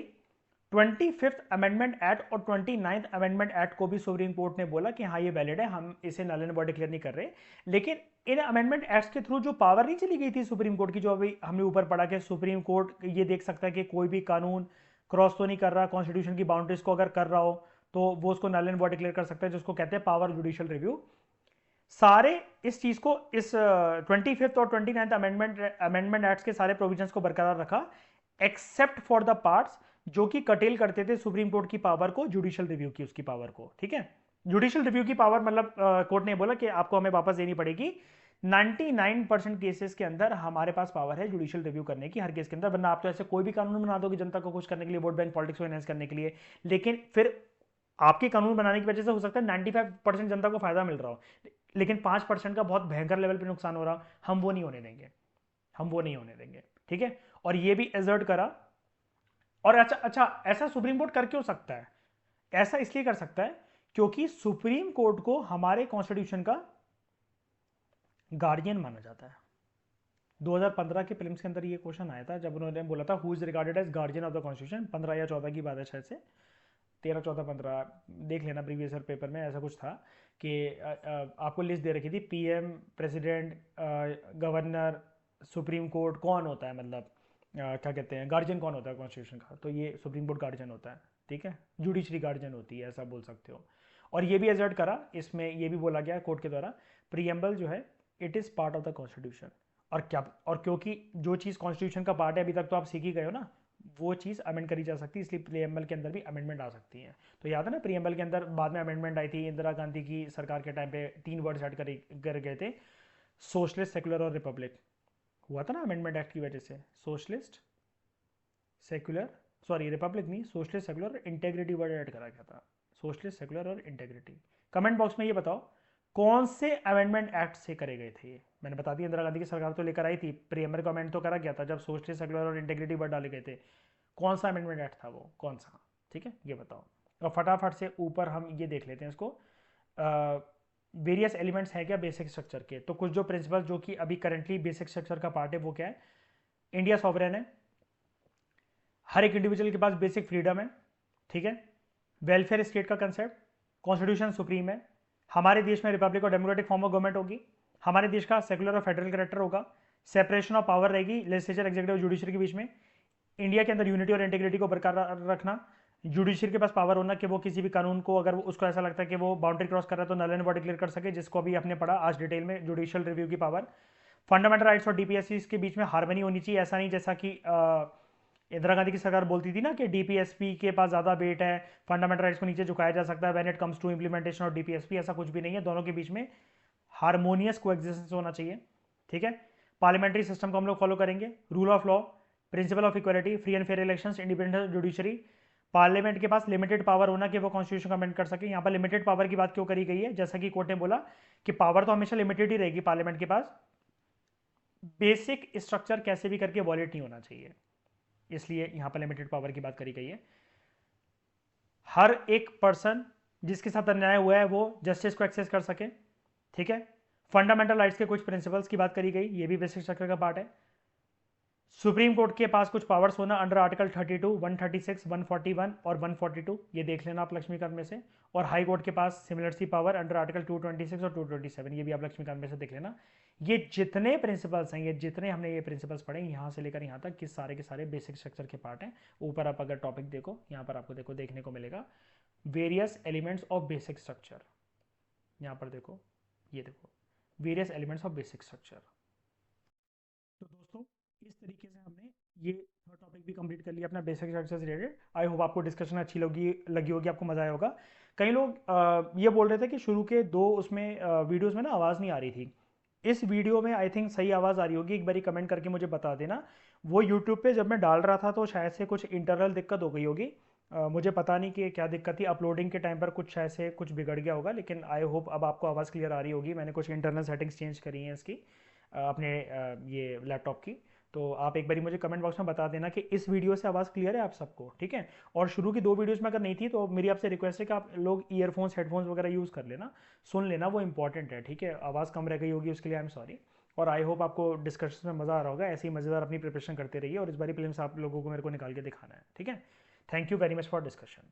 [SPEAKER 1] 25th अमेंडमेंट एक्ट और 29th अमेंडमेंट एक्ट को भी सुप्रीम कोर्ट ने बोला कि हाँ ये वैलिड है, हम इसे नल एंड वॉइड डिक्लेयर नहीं कर रहे। लेकिन इन अमेंडमेंट एक्ट्स के थ्रू जो पावर नहीं चली गई थी सुप्रीम कोर्ट की, जो अभी हमने ऊपर पढ़ा कि सुप्रीम कोर्ट ये देख सकता है कि कोई भी कानून क्रॉस तो नहीं कर रहा कॉन्स्टिट्यूशन की बाउंड्रीज को, अगर कर रहा हो तो वो उसको नल एंड वॉइड डिक्लेयर कर सकता है, जिसको कहते हैं पावर जुडिशियल रिव्यू। सारे इस चीज को, इस 25th और 29th अमेंडमेंट एक्ट के सारे प्रोविजंस को बरकरार रखा, एक्सेप्ट फॉर द पार्ट्स जो कि कटेल करते थे सुप्रीम कोर्ट की पावर को, जुडिशियल रिव्यू की उसकी पावर को। ठीक है, जुडिशियल रिव्यू की पावर मतलब कोर्ट ने बोला कि आपको हमें वापस देनी पड़ेगी। 99% केसेस के अंदर हमारे पास पावर है जुडिशियल रिव्यू करने की हर केस के अंदर, वरना आप तो ऐसे कोई भी कानून बना दोगे जनता को खुश करने के लिए, वोट बैंक पॉलिटिक्स को एनहेंस करने के लिए, लेकिन फिर आपके कानून बनाने की वजह से हो सकता है 95% जनता को फायदा मिल रहा हो, लेकिन 5% का बहुत भयंकर लेवल पे नुकसान हो रहा, हम वो नहीं होने देंगे, हम वो नहीं होने देंगे। ठीक है, और ये भी एजर्ट करा। और अच्छा अच्छा, ऐसा सुप्रीम कोर्ट कर क्यों सकता है? ऐसा इसलिए कर सकता है क्योंकि सुप्रीम कोर्ट को हमारे कॉन्स्टिट्यूशन का गार्डियन माना जाता है। 2015 के प्रीलिम्स के अंदर ये क्वेश्चन आया था, जब उन्होंने बोला था who is regarded as guardian of the constitution. 15 या 14 की बात है शायद से, 13, 14, 15 देख लेना, प्रीवियस ईयर पेपर में ऐसा कुछ था कि आपको लिस्ट दे रखी थी, PM, president, governor, supreme court, कौन होता है, मतलब क्या कहते हैं, गार्जियन कौन होता है कॉन्स्टिट्यूशन का, तो ये सुप्रीम कोर्ट गार्जियन होता है। ठीक है, जुडिशरी गार्जियन होती है, ऐसा बोल सकते हो। और ये भी एजर्ट करा, इसमें ये भी बोला गया कोर्ट के द्वारा, प्रीएम्बल जो है it is part of the constitution. और क्या, और क्योंकि जो चीज़ कॉन्स्टिट्यूशन का पार्ट है, अभी तक तो आप सीख ही गए हो ना, वो चीज़ अमेंड करी जा सकती है, इसलिए प्रीएम्बल के अंदर भी अमेंडमेंट आ सकती है। तो याद है ना, प्रीएम्बल के अंदर बाद में अमेंडमेंट आई थी, इंदिरा गांधी की सरकार के टाइम पे 3 वर्ड्स ऐड कर गए थे, सोशलिस्ट, सेकुलर और रिपब्लिक। हुआ था ना अमेंडमेंट एक्ट की वजह से, सोशलिस्ट, सेकुलर, सॉरी रिपब्लिक नहीं, सोशलिस्ट, सेकुलर और इंटेग्रिटी वर्ड ऐड करा गया था, सोशलिस्ट, सेकुलर और इंटेग्रिटी। कमेंट बॉक्स में ये बताओ कौन से अमेंडमेंट एक्ट से करे गए थे ये। मैंने बता दिया, इंदिरा गांधी की सरकार तो लेकर आई थी, प्रीएम्बल को अमेंड तो करा गया था जब सोशलिस्ट, सेकुलर और इंटेग्रिटी वर्ड डाले गए थे। कौन सा अमेंडमेंट एक्ट था वो, कौन सा? ठीक है, ये बताओ। और फटाफट से ऊपर हम ये देख लेते हैं इसको, वेरियस एलिमेंट्स हैं क्या बेसिक स्ट्रक्चर के। तो कुछ जो प्रिंसिपल जो कि अभी करंटली बेसिक स्ट्रक्चर का पार्ट है वो क्या है? इंडिया सॉवरेन है, हर एक इंडिविजुअल के पास बेसिक फ्रीडम है। ठीक है, वेलफेयर स्टेट का कंसेप्ट, कॉन्स्टिट्यूशन सुप्रीम है, हमारे देश में रिपब्लिक और डेमोक्रेटिक फॉर्म ऑफ गवर्नमेंट होगी, हमारे देश का सेकुलर और फेडरल करेक्टर होगा, सेपरेशन ऑफ पावर रहेगी लेजिस्लेचर, एग्जीक्यूटिव, जुडिशरी के बीच में, इंडिया के अंदर यूनिटी और इंटीग्रिटी को बरकरार रखना, जुडिशरी के पास पावर होना कि वो किसी भी कानून को, अगर उसको ऐसा लगता है कि वो बाउंड्री क्रॉस कर रहा है, तो नल एंड वॉइड डिक्लेयर कर सके, जिसको अभी आपने पढ़ा आज डिटेल में, जुडिशियल रिव्यू की पावर। फंडामेंटल राइट्स और डीपीएससी के बीच में हार्मनी होनी चाहिए, ऐसा नहीं जैसा कि इंदिरा गांधी की सरकार बोलती थी ना कि डीपीएसपी के पास ज्यादा वेट है, फंडामेंटल राइट्स को नीचे झुकाया जा सकता है when it comes to implementation of DPSP. ऐसा कुछ भी नहीं है, दोनों के बीच में हारमोनियस कोएग्जिस्टेंस होना चाहिए। ठीक है, पार्लियामेंट्री सिस्टम को हम लोग फॉलो करेंगे, rule of law, principle of equality, free and fair elections, independent judiciary. Parliament के पास लिमिटेड पावर होना कि वो कॉन्स्टिट्यूशन को अमेंड कर सके। यहाँ पर लिमिटेड पावर की बात क्यों करी गई है? जैसा कि कोर्ट ने बोला कि पावर तो हमेशा लिमिटेड ही रहेगी पार्लियामेंट के पास, बेसिक स्ट्रक्चर कैसे भी करके वॉलेट नहीं होना चाहिए, इसलिए यहां पर लिमिटेड पावर की बात करी गई है। हर एक पर्सन जिसके साथ अन्याय हुआ है वो जस्टिस को एक्सेस कर सके। ठीक है, फंडामेंटल राइट्स के कुछ प्रिंसिपल्स की बात करी गई, ये भी बेसिक स्ट्रक्चर का पार्ट है। सुप्रीम कोर्ट के पास कुछ पावर्स होना अंडर आर्टिकल 32, 136, 141 और 142, ये देख लेना आप लक्ष्मीकांत में से। और हाई कोर्ट के पास सिमिलर सी पावर अंडर आर्टिकल 226 और 227, ये भी आप लक्ष्मीकांत में से देख लेना। ये जितने प्रिंसिपल्स हैं, ये जितने हमने ये प्रिंसिपल्स पढ़े यहाँ से लेकर यहाँ तक, किस सारे के सारे बेसिक स्ट्रक्चर के पार्ट हैं। ऊपर आप अगर टॉपिक देखो, यहाँ पर आपको देखो देखने को मिलेगा various elements of basic structure. यहाँ पर देखो, ये देखो various elements of basic structure. तो दोस्तों इस तरीके से हमने ये थर्ड टॉपिक भी कंप्लीट कर लिया अपना बेसिक स्ट्रक्चर से रिलेटेड। आई होप आपको डिस्कशन अच्छी लगी होगी, आपको मजा आया होगा। कई लोग ये बोल रहे थे कि शुरू के 2 उसमें वीडियोस में ना आवाज़ नहीं आ रही थी, इस वीडियो में आई थिंक सही आवाज़ आ रही होगी, एक बारी कमेंट करके मुझे बता देना। वो यूट्यूब पे जब मैं डाल रहा था तो शायद से कुछ इंटरनल दिक्कत हो गई होगी, मुझे पता नहीं कि क्या दिक्कत थी, अपलोडिंग के टाइम पर कुछ शायद से कुछ बिगड़ गया होगा, लेकिन आई होप अब आपको आवाज़ क्लियर आ रही होगी। मैंने कुछ इंटरनल सेटिंग्स चेंज करी हैं इसकी अपने ये लैपटॉप की, तो आप एक बारी मुझे कमेंट बॉक्स में बता देना कि इस वीडियो से आवाज़ क्लियर है आप सबको। ठीक है, और शुरू की 2 वीडियोस में अगर नहीं थी तो मेरी आपसे रिक्वेस्ट है कि आप लोग ईयरफोन्स, हेडफोन्स वगैरह यूज़ कर लेना, सुन लेना, वो इंपॉर्टेंट है। ठीक है, आवाज़ कम रह गई होगी उसके लिए आई एम सॉरी। और आई होप आपको डिस्कशन में मज़ा आ रहा होगा, ऐसे ही मज़ेदार अपनी प्रिपरेशन करते रहिए, और इस बारी प्रीलिम्स आप लोगों को मेरे को निकाल के दिखाना है। ठीक है, thank you very much for discussion.